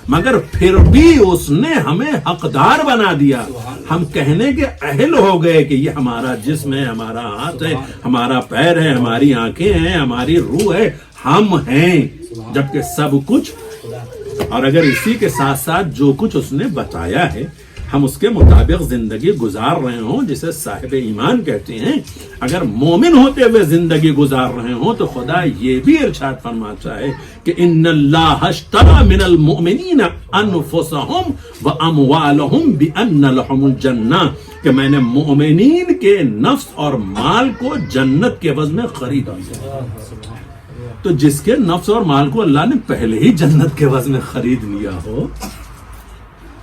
مگر پھر بھی اس نے ہمیں حقدار بنا دیا۔ ہم کہنے کے اہل ہو گئے کہ یہ ہمارا جسم ہے، ہمارا ہاتھ ہے، ہمارا پیر ہے، ہماری آنکھیں ہیں، ہماری روح ہے، ہم ہیں، جبکہ سب کچھ، اور اگر اسی کے ساتھ ساتھ جو کچھ اس نے بتایا ہے ہم اس کے مطابق زندگی گزار رہے ہوں، جسے صاحب ایمان کہتے ہیں، اگر مومن ہوتے ہوئے زندگی گزار رہے ہوں تو خدا یہ بھی ارشاد فرماتا ہے کہ ان اللہ اشتری من المؤمنین انفسهم واموالهم بان لهم الجنہ، کہ میں نے مومنین کے نفس اور مال کو جنت کے عوض میں خریدا۔ تو جس کے نفس اور مال کو اللہ نے پہلے ہی جنت کے عوض میں خرید لیا ہو،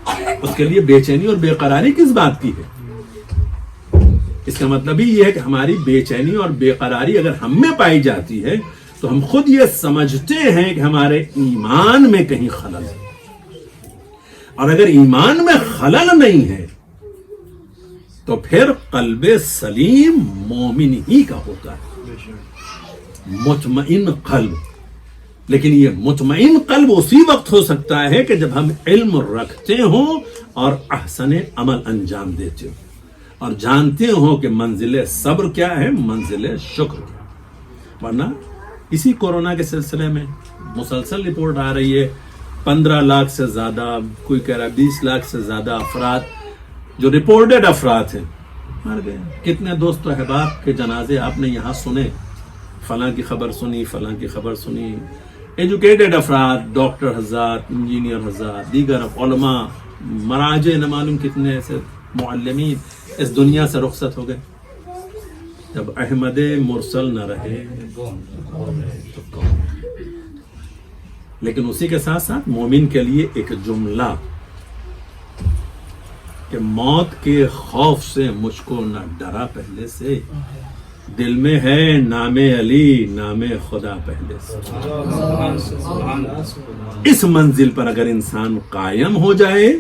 اس کے لیے بے چینی اور بے قراری کس بات کی ہے؟ اس کا مطلب ہی یہ ہے کہ ہماری بے چینی اور بے قراری اگر ہم میں پائی جاتی ہے تو تو ہم خود یہ سمجھتے ہیں کہ ہمارے ایمان میں کہیں خلل ہے، اور اگر ایمان میں خلل نہیں ہے تو پھر قلب سلیم مومن ہی کا ہوتا ہے، مطمئن قلب. لیکن یہ مطمئن قلب اسی وقت ہو سکتا ہے کہ جب ہم علم رکھتے ہوں اور احسن عمل انجام دیتے ہوں اور جانتے ہوں کہ منزل صبر کیا ہے، منزل شکر کیا ہے. ورنہ اسی کورونا کے سلسلے میں مسلسل رپورٹ آ رہی ہے 15 لاکھ سے زیادہ، کوئی کہہ رہا ہے 20 لاکھ سے زیادہ افراد جو رپورٹڈ افراد ہیں مر گئے. کتنے دوست و احباب کے جنازے آپ نے یہاں سنے، فلاں کی خبر سنی، فلاں کی خبر سنی. ایجوکیٹڈ افراد، ڈاکٹر حضرات، انجینئر حضرات، دیگر علماء، مراجع نہ معلوم کتنے ایسے معلمین اس دنیا سے رخصت ہو گئے. جب احمد مرسل نہ رہے تو کون؟ لیکن اسی کے ساتھ ساتھ مومن کے لیے ایک جملہ کہ موت کے خوف سے مجھ کو نہ ڈرا پہلے سے، دل میں ہے نام علی نام خدا پہلے سے. اس منزل پر اگر انسان قائم ہو جائے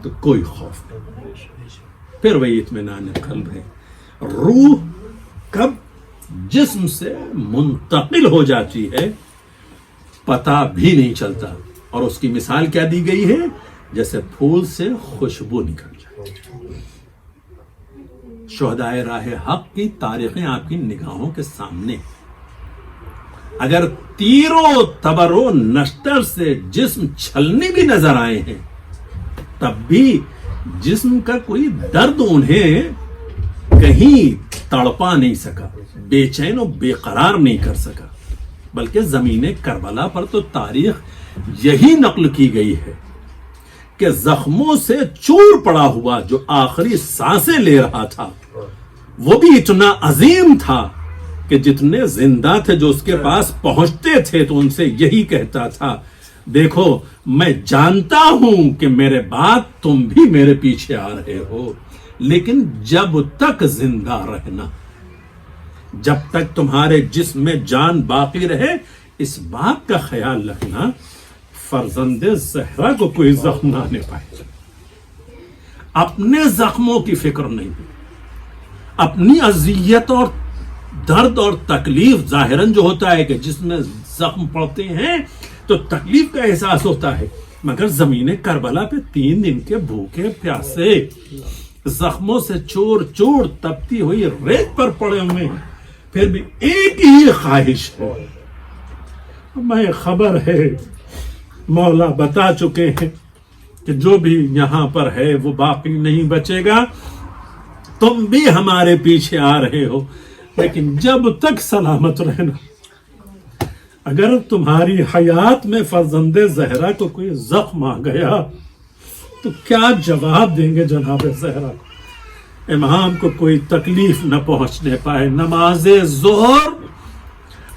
تو کوئی خوف نہیں، پھر وہی اطمینان قلب ہے. روح کب جسم سے منتقل ہو جاتی ہے پتہ بھی نہیں چلتا، اور اس کی مثال کیا دی گئی ہے؟ جیسے پھول سے خوشبو نکل جائے. شہدائے راہ حق کی تاریخیں آپ کی نگاہوں کے سامنے، اگر تیر و تبر و نشتر سے جسم چھلنے بھی نظر آئے ہیں تب بھی جسم کا کوئی درد انہیں کہیں تڑپا نہیں سکا، بے چین و بے قرار نہیں کر سکا. بلکہ زمین کربلا پر تو تاریخ یہی نقل کی گئی ہے کہ زخموں سے چور پڑا ہوا جو آخری سانسیں لے رہا تھا وہ بھی اتنا عظیم تھا کہ جتنے زندہ تھے جو اس کے پاس پہنچتے تھے تو ان سے یہی کہتا تھا، دیکھو میں جانتا ہوں کہ میرے بعد تم بھی میرے پیچھے آ رہے ہو، لیکن جب تک زندہ رہنا، جب تک تمہارے جسم میں جان باقی رہے اس بات کا خیال رکھنا فرزند زہرا کو کوئی زخم نہ آنے پائے. اپنے زخموں کی فکر نہیں، اپنی اذیت اور درد اور تکلیف ظاہراً جو ہوتا ہے کہ جس میں زخم پڑتے ہیں تو تکلیف کا احساس ہوتا ہے، مگر زمین کربلا پہ 3 دن کے بھوکے پیاسے زخموں سے چور چور تپتی ہوئی ریت پر پڑے ہوئے ہیں، پھر بھی ایک ہی خواہش ہے. میں خبر ہے مولا بتا چکے ہیں کہ جو بھی یہاں پر ہے وہ باقی نہیں بچے گا، تم بھی ہمارے پیچھے آ رہے ہو، لیکن جب تک سلامت رہنا. اگر تمہاری حیات میں فرزند زہرا کو کوئی زخم آ گیا تو کیا جواب دیں گے جناب زہرا کو؟ امام کو کوئی تکلیف نہ پہنچنے پائے. نماز ظہر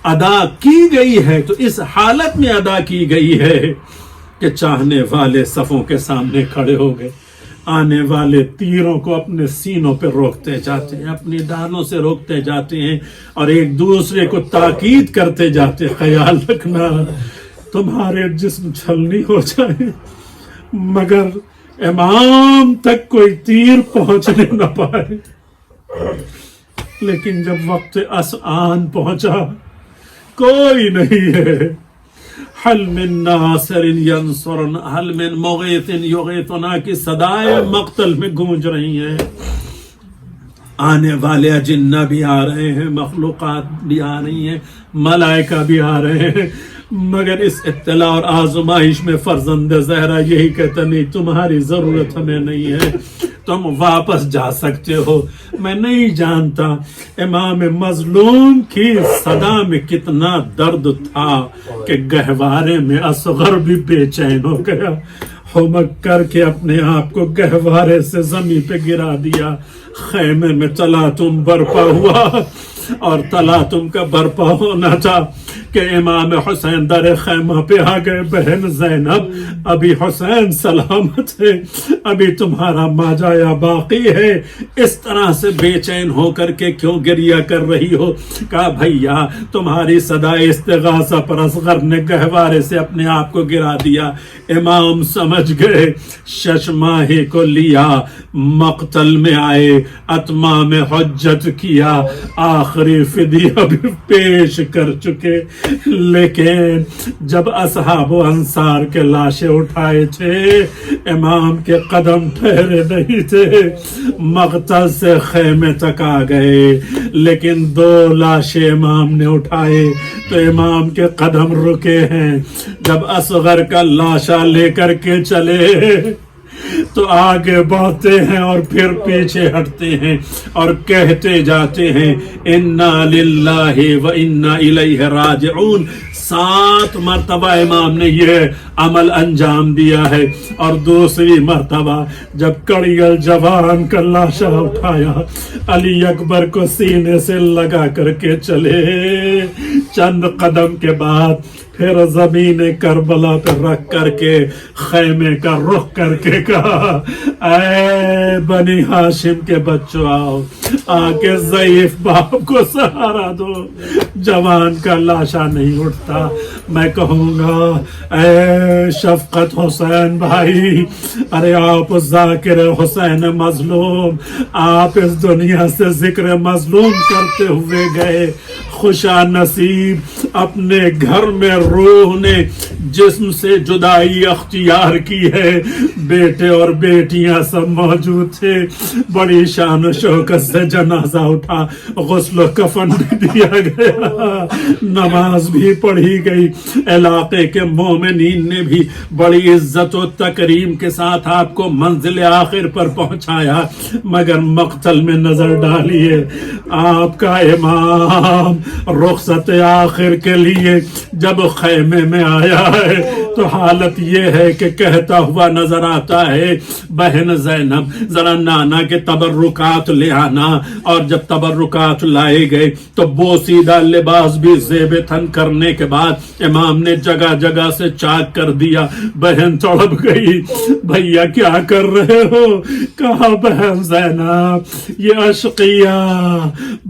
ادا کی گئی ہے تو اس حالت میں ادا کی گئی ہے کہ چاہنے والے صفوں کے سامنے کھڑے ہو گئے، آنے والے تیروں کو اپنے سینوں پہ روکتے جاتے ہیں، اپنی ڈانوں سے روکتے جاتے ہیں اور ایک دوسرے کو تاکید کرتے جاتے، خیال رکھنا تمہارے جسم چھلنی ہو جائے مگر امام تک کوئی تیر پہنچنے نہ پائے. لیکن جب وقت آن پہنچا کوئی نہیں ہے. حل من ناصر ینصرن حل من مغیث یغیثنا کی صدائیں مقتل میں گونج رہی ہیں. آنے والے اجنہ بھی آ رہے ہیں، مخلوقات بھی آ رہی ہیں، ملائکہ بھی آ رہے ہیں، مگر اس ابتلا اور آزمائش میں فرزند زہرا یہی کہتا نہیں تمہاری ضرورت ہمیں نہیں ہے، تم واپس جا سکتے ہو. میں نہیں جانتا امام مظلوم کی صدا میں کتنا درد تھا کہ گہوارے میں اصغر بھی بے چین ہو گیا، حمق کر کے اپنے آپ کو گہوارے سے زمین پہ گرا دیا. خیمے میں تلاتم برپا ہوا اور تلاتم کا برپا ہونا تھا کہ امام حسین در خیمہ پہ آ گئے، بہن زینب ابھی حسین سلامت ہے، ابھی تمہارا ماجایا باقی ہے، اس طرح سے بے چین ہو کر کے کیوں گریہ کر رہی ہو؟ کہا بھیا تمہاری صدا استغاثہ پر اصغر نے گہوارے سے اپنے آپ کو گرا دیا۔ امام سمجھ گئے، شش ماہی کو لیا، مقتل میں آئے، اتمام حجت کیا، آخری فدیہ بھی پیش کر چکے، لیکن جب اصحاب و انصار کے لاشیں اٹھائے تھے امام کے قدم ٹھہرے نہیں تھے، مقتل سے خیمے تک آ گئے، لیکن 2 لاشیں امام نے اٹھائے تو امام کے قدم رکے ہیں۔ جب اصغر کا لاشا لے کر کے چلے تو آگے بڑھتے ہیں اور پھر پیچھے ہٹتے ہیں اور کہتے جاتے ہیں انا للہ و انا الیہ راجعون۔ 7 مرتبہ امام نے یہ عمل انجام دیا ہے، اور دوسری مرتبہ جب کڑیل جوان کا لاشا اٹھایا، علی اکبر کو سینے سے لگا کر کے چلے، چند قدم کے بعد پھر زمین کربلا پہ رکھ کر کے خیمے کا رخ کر کے کہا اے بنی ہاشم کے بچوں، آؤ آ کے ضعیف باپ کو سہارا دو۔ جوان کا لاشا نہیں اٹھتا، میں کہوں گا اے شفقت حسین بھائی، ارے آپ ذاکر حسین مظلوم، آپ اس دنیا سے ذکر مظلوم کرتے ہوئے گئے، خوشا نصیب اپنے گھر میں روح نے جسم سے جدائی اختیار کی ہے، بیٹے اور بیٹیاں سب موجود تھے، بڑی شان و شوکت سے جنازہ اٹھا، غسل و کفن بھی دیا گیا، نماز بھی پڑھی گئی، علاقے کے مومنین نے بھی بڑی عزت و تکریم کے ساتھ آپ کو منزل آخر پر پہنچایا، مگر مقتل میں نظر ڈالیے، آپ کا امام رخصت آخر کے لیے جب خیمے میں آیا ہے تو حالت یہ ہے کہ کہتا ہوا نظر آتا ہے بہن زینب ذرا نانا کے تبرکات لے آنا، اور جب تبرکات لائے گئے تو بوسیدہ لباس بھی زیب تن کرنے کے بعد امام نے جگہ جگہ سے چاک کر دیا۔ بہن تڑپ گئی، بھیا کیا کر رہے ہو؟ کہا بہن زینب یہ اشقیہ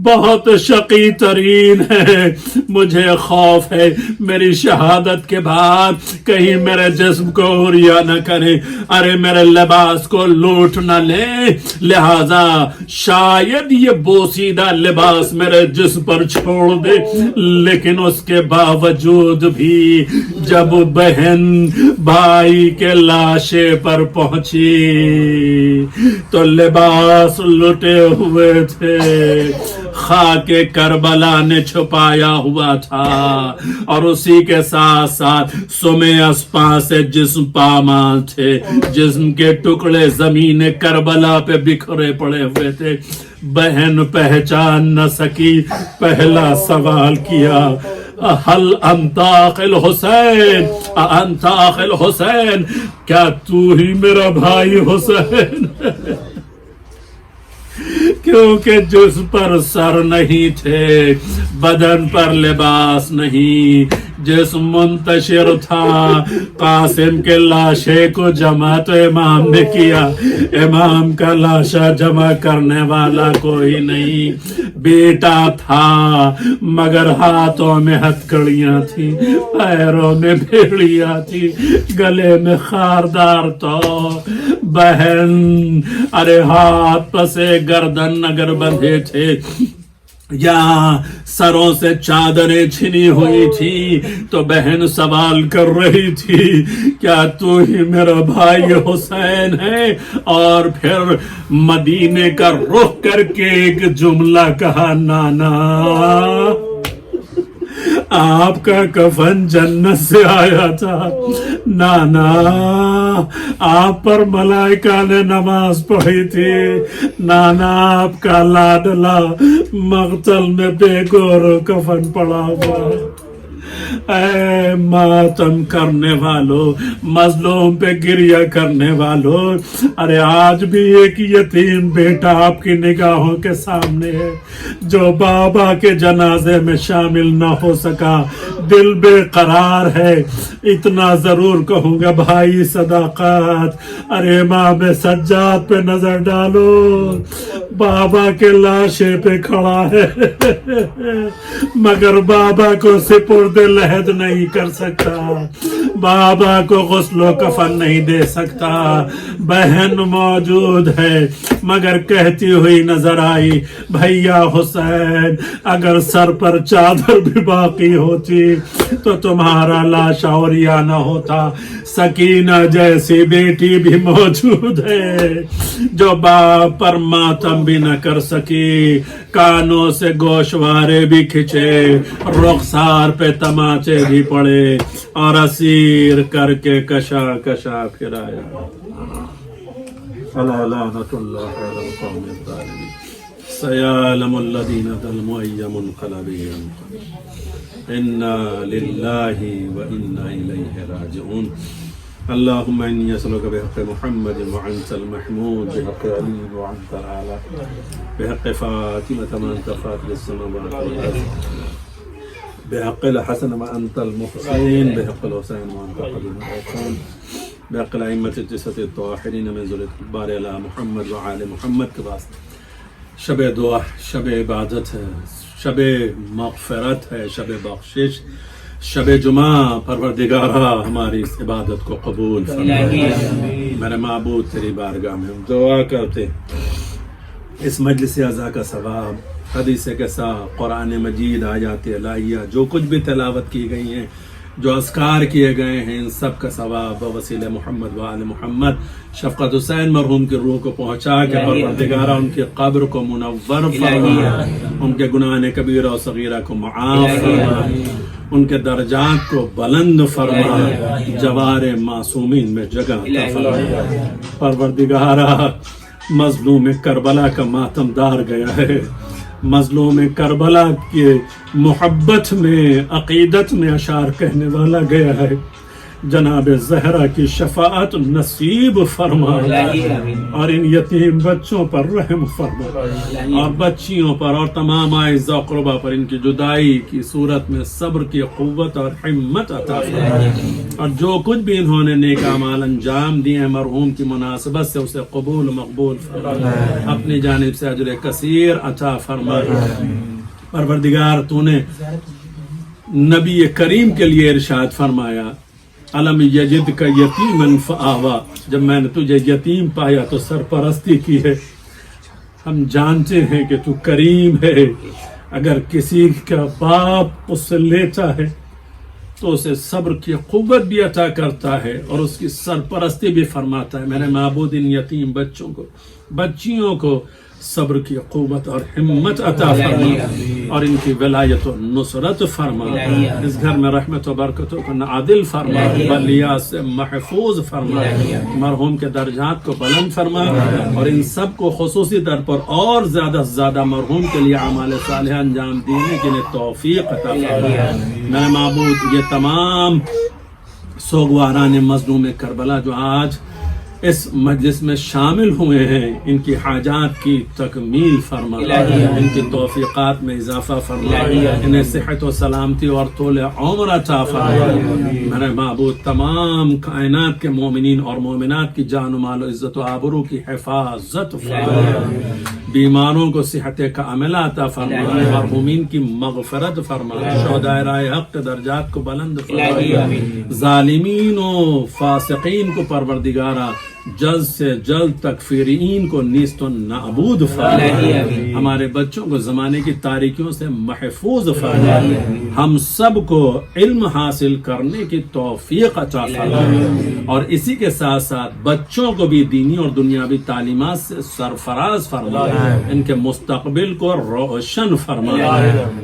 بہت شقی ترین ہے، مجھے خوف ہے میری شہادت کے بعد کہیں میرے جسم کو عریاں نہ کرے، ارے میرے لباس کو لوٹ نہ لے، لہذا شاید یہ بوسیدہ لباس میرے جسم پر چھوڑ دے۔ لیکن اس کے باوجود بھی جب بہن بھائی کے لاشے پر پہنچی تو لباس لٹے ہوئے تھے، خاک کربلا نے چھپایا ہوا تھا، اور اسی کے ساتھ ساتھ سمے اسپاں سے جسم پامال تھے، جسم کے ٹکڑے زمین کربلا پہ بکھرے پڑے ہوئے تھے۔ بہن پہچان نہ سکی، پہلا سوال کیا حل انت اخ الحسین، انت اخ الحسین، کیا تو ہی میرا بھائی حسین ہے؟ کیونکہ جسم پر سر نہیں تھے، بدن پر لباس نہیں، جسم منتشر تھا۔ قاسم کے لاشے کو جمع تو امام نے کیا، امام کا لاشا جمع کرنے والا کوئی نہیں۔ بیٹا تھا مگر ہاتھوں میں ہتھکڑیاں تھیں، پیروں میں بھیڑیاں تھی، گلے میں خاردار تو بہن ارے ہاتھ پسے گردن اگر بندھے تھے یا سروں سے چادریں چھنی ہوئی تھی تو بہن سوال کر رہی تھی کیا تو ہی میرا بھائی حسین ہے؟ اور پھر مدینے کا رخ کر کے ایک جملہ کہا، نانا آپ کا کفن جنت سے آیا تھا، نانا آپ پر ملائکہ نے نماز پڑھی تھی، نانا آپ کا لاڈلا مقتل میں بے گور کفن پڑا ہوا، اے ماتم کرنے والوں، مظلوم پہ گریہ کرنے والوں، ارے آج بھی ایک یتیم بیٹا آپ کی نگاہوں کے سامنے ہے جو بابا کے جنازے میں شامل نہ ہو سکا، دل بے قرار ہے۔ اتنا ضرور کہوں گا بھائی صداقت، ارے امام سجاد پہ نظر ڈالو، بابا کے لاشے پہ کھڑا ہے مگر بابا کو سپرد لحد نہیں کر سکتا، بابا کو غسل و کفن نہیں دے سکتا۔ بہن موجود ہے مگر کہتی ہوئی نظر آئی، بھیا حسین اگر سر پر چادر بھی باقی ہوتی تو تمہارا لاش عوریہ نہ ہوتا۔ سکینہ جیسی بیٹی بھی موجود ہے جو باپ پر ماتم بھی نہ کر سکی، کانوں سے گوشوارے بھی کھچے، رخسار پہ تماچے بھی پڑے اور اسیر کر کے کشا کشا پھرایا۔ فلا لعنت اللہ علی القوم الظالمین، سیعلم الذین ظلموا ای منقلب ینقلبون، انا للہ و انا الیہ راجعون۔ اللهم إني أسألك بحق محمد وأنت المحمود، بحق علي وأنت الأعلى، بحق فاطمة وأنت فاطر السماوات والأرض، بحق الحسن وأنت المحسن، بحق الحسين وأنت قديم الحسن، بحق الأئمة التسعة الطاهرين من ذرية الباري على محمد وآل محمد کے واسطے شب دعا، شب عبادت ہے، شب مغفرت ہے، شب بخشش، شب جمعہ، پروردگارہ ہماری اس عبادت کو قبول فرما۔ میرے معبود تیری بارگاہ میں ہم دعا کرتے اس مجلس اعزا کا ثواب، حدیث قصہ، قرآن مجید، آیات الہیہ، جو کچھ بھی تلاوت کی گئی ہیں، جو اذکار کیے گئے ہیں، ان سب کا ثواب بوسیلہ محمد وآل محمد شفقت حسین مرحوم کی روح کو پہنچا کے پروردگارہ ان کی قبر کو منور فرما، ان کے گناہ کبیرہ و صغیرہ کو معاف فرما، ان کے درجات کو بلند فرما، جوار معصومین میں جگہ عطا فرما۔ پروردگارہ مظلوم کربلا کا ماتم دار گیا ہے، مظلوم کربلا کے محبت میں، عقیدت میں اشعار کہنے والا گیا ہے، جناب زہرا کی شفاعت نصیب فرما، اور ان یتیم بچوں پر رحم فرما، اور بچیوں پر اور تمام اعزاء و قربا پر ان کی جدائی کی صورت میں صبر کی قوت اور ہمت عطا فرما، اور جو کچھ بھی انہوں نے نیک اعمال انجام دیے ہیں مرحوم کی مناسبت سے اسے قبول مقبول فرما، اپنی جانب سے اجر کثیر عطا فرما۔ پروردگار تو نے نبی کریم کے لیے ارشاد فرمایا، علم یجد کا یتیما فآوا، جب میں نے تجھے یتیم پایا تو سرپرستی کی ہے۔ ہم جانتے ہیں کہ تو کریم ہے، اگر کسی کا باپ اس سے لیتا ہے تو اسے صبر کی قوت بھی عطا کرتا ہے اور اس کی سرپرستی بھی فرماتا ہے۔ میرے معبود ان یتیم بچوں کو، بچیوں کو صبر کی قوت اور ہمت عطا فرما، اور ان کی ولایت و نصرت فرما، اس گھر میں رحمت و برکتوں کو نادل فرما، بلیات سے محفوظ فرما، مرحوم کے درجات کو بلند فرما، اور ان سب کو خصوصی طور پر اور زیادہ سے زیادہ مرحوم کے لیے اعمال صالحہ انجام دینے کے لیے توفیق عطا فرما۔ میرے معبود یہ تمام سوگواران مظلوم کربلا جو آج اس مجلس میں شامل ہوئے ہیں، ان کی حاجات کی تکمیل فرما، ان کی توفیقات میں اضافہ فرما، انہیں صحت و سلامتی اور طول عمر عطا فرما۔ میرے معبود تمام کائنات کے مومنین اور مومنات کی جان و مال و عزت و آبرو کی حفاظت فرما، بیماروں کو صحت کاملہ عطا فرما، مرحومین کی مغفرت فرما، شہدائے راہ حق کے درجات کو بلند فرما، ظالمین و فاسقین کو پروردگارہ جلد سے جلد تکفیرین کو نیست و نابود فرما، ہمارے بچوں کو زمانے کی تاریکیوں سے محفوظ فرما، ہم سب کو علم حاصل کرنے کی توفیق عطا فرما، اور اسی کے ساتھ ساتھ بچوں کو بھی دینی اور دنیاوی تعلیمات سے سرفراز فرما، ان کے مستقبل کو روشن فرما،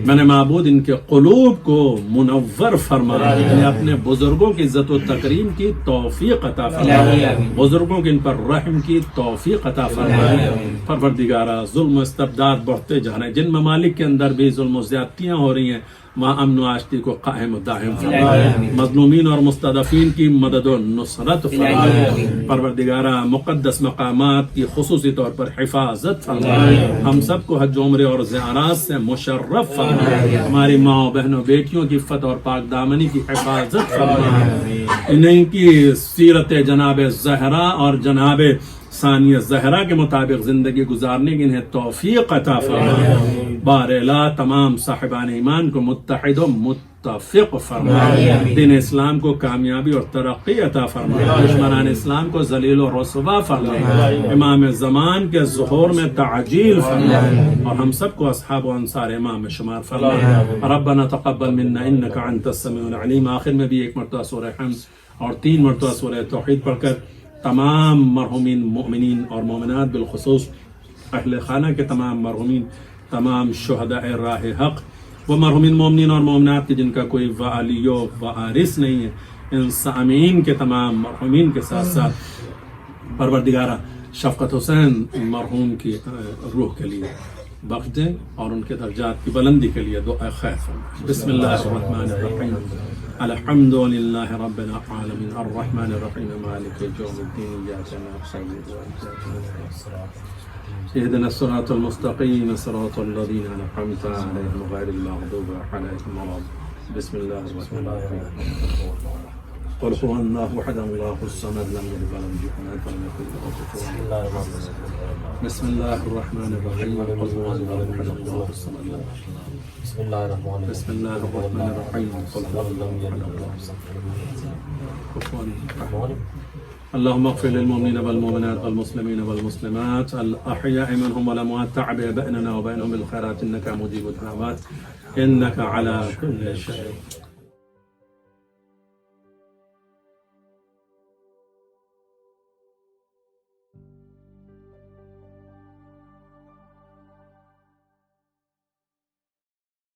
میں نے معبود ان کے قلوب کو منور فرما، انہیں اپنے بزرگوں کی عزت و تکریم کی توفیق عطا فرما، بزرگوں کی ان پر رحم کی توفیق عطا فرما۔ پروردگارہ ظلم و استبداد بڑھتے جا رہے ہیں، جن ممالک کے اندر بھی ظلم و زیادتیاں ہو رہی ہیں وہاں امن و آشتی کو قائم و دائم فرما، مظلومین اور مستضعفین کی مدد و نصرت فرما، پروردگارہ مقدس مقامات کی خصوصی طور پر حفاظت فرما، ہم سب کو حج عمرے اور زیارات سے مشرف فرما، ہماری ماں بہنوں بیٹیوں کی فتح اور پاک دامنی کی حفاظت فرما، انہیں کی سیرت جناب زہرا اور جناب ثانیہ زہرا کے مطابق زندگی گزارنے کی انہیں توفیق عطا فرما، بار الہ تمام صاحبان ایمان کو متحد و متفق فرما، دین اسلام کو کامیابی اور ترقی عطا فرما، دشمنان اسلام کو ذلیل و رسوا فرما، امام زمان کے ظہور میں تعجیل فرما، اور ہم سب کو اصحاب و انصار امام میں شمار فرما۔ ربنا تقبل منا انک انت السمیع العلیم۔ آخر میں بھی ایک مرتبہ سورہ حمد اور 3 مرتبہ سورہ توحید پڑھ کر تمام مرحومین مؤمنین اور مومنات، بالخصوص اہل خانہ کے تمام مرحومین، تمام شہداء راہ حق، وہ مرحومین مومنین اور مومنات کی جن کا کوئی والی و وارث نہیں ہے، ان سامعین کے تمام مرحومین کے ساتھ ساتھ پروردگارہ شفقت حسین مرحوم کی روح کے لیے بخش دیں اور ان کے درجات کی بلندی کے لیے دعا خیر فرمائیں۔ بسم اللہ الرحمن الرحیم، الحمد للہ رب العالمین الرحمن الرحیم مالک یوم الدین، ایاک نعبد و ایاک نستعین، اهدنا الصراط المستقیم صراط الذین انعمت علیہم غیر المغضوب علیہم ولا الضالین۔ بسم اللہ الرحمن الرحیم، قل هو اللہ احد اللہ الصمد لم یلد ولم یولد ولم یکن له کفوا احد۔ بسم اللہ الرحمن الرحیم، قل هو اللہ احد اللہ الصمد لم بسم اللہ الرحمن بسم اللہ الرحمن الرحیم، قل هو اللہ احد اللہ الصمد کفوا احد۔ اللهم اغفر للمؤمنين والمؤمنات والمسلمين والمسلمات الأحياء منهم والأموات، تعبئ بيننا وبينهم بالخيرات إنك مجيب الدعوات إنك على كل شيء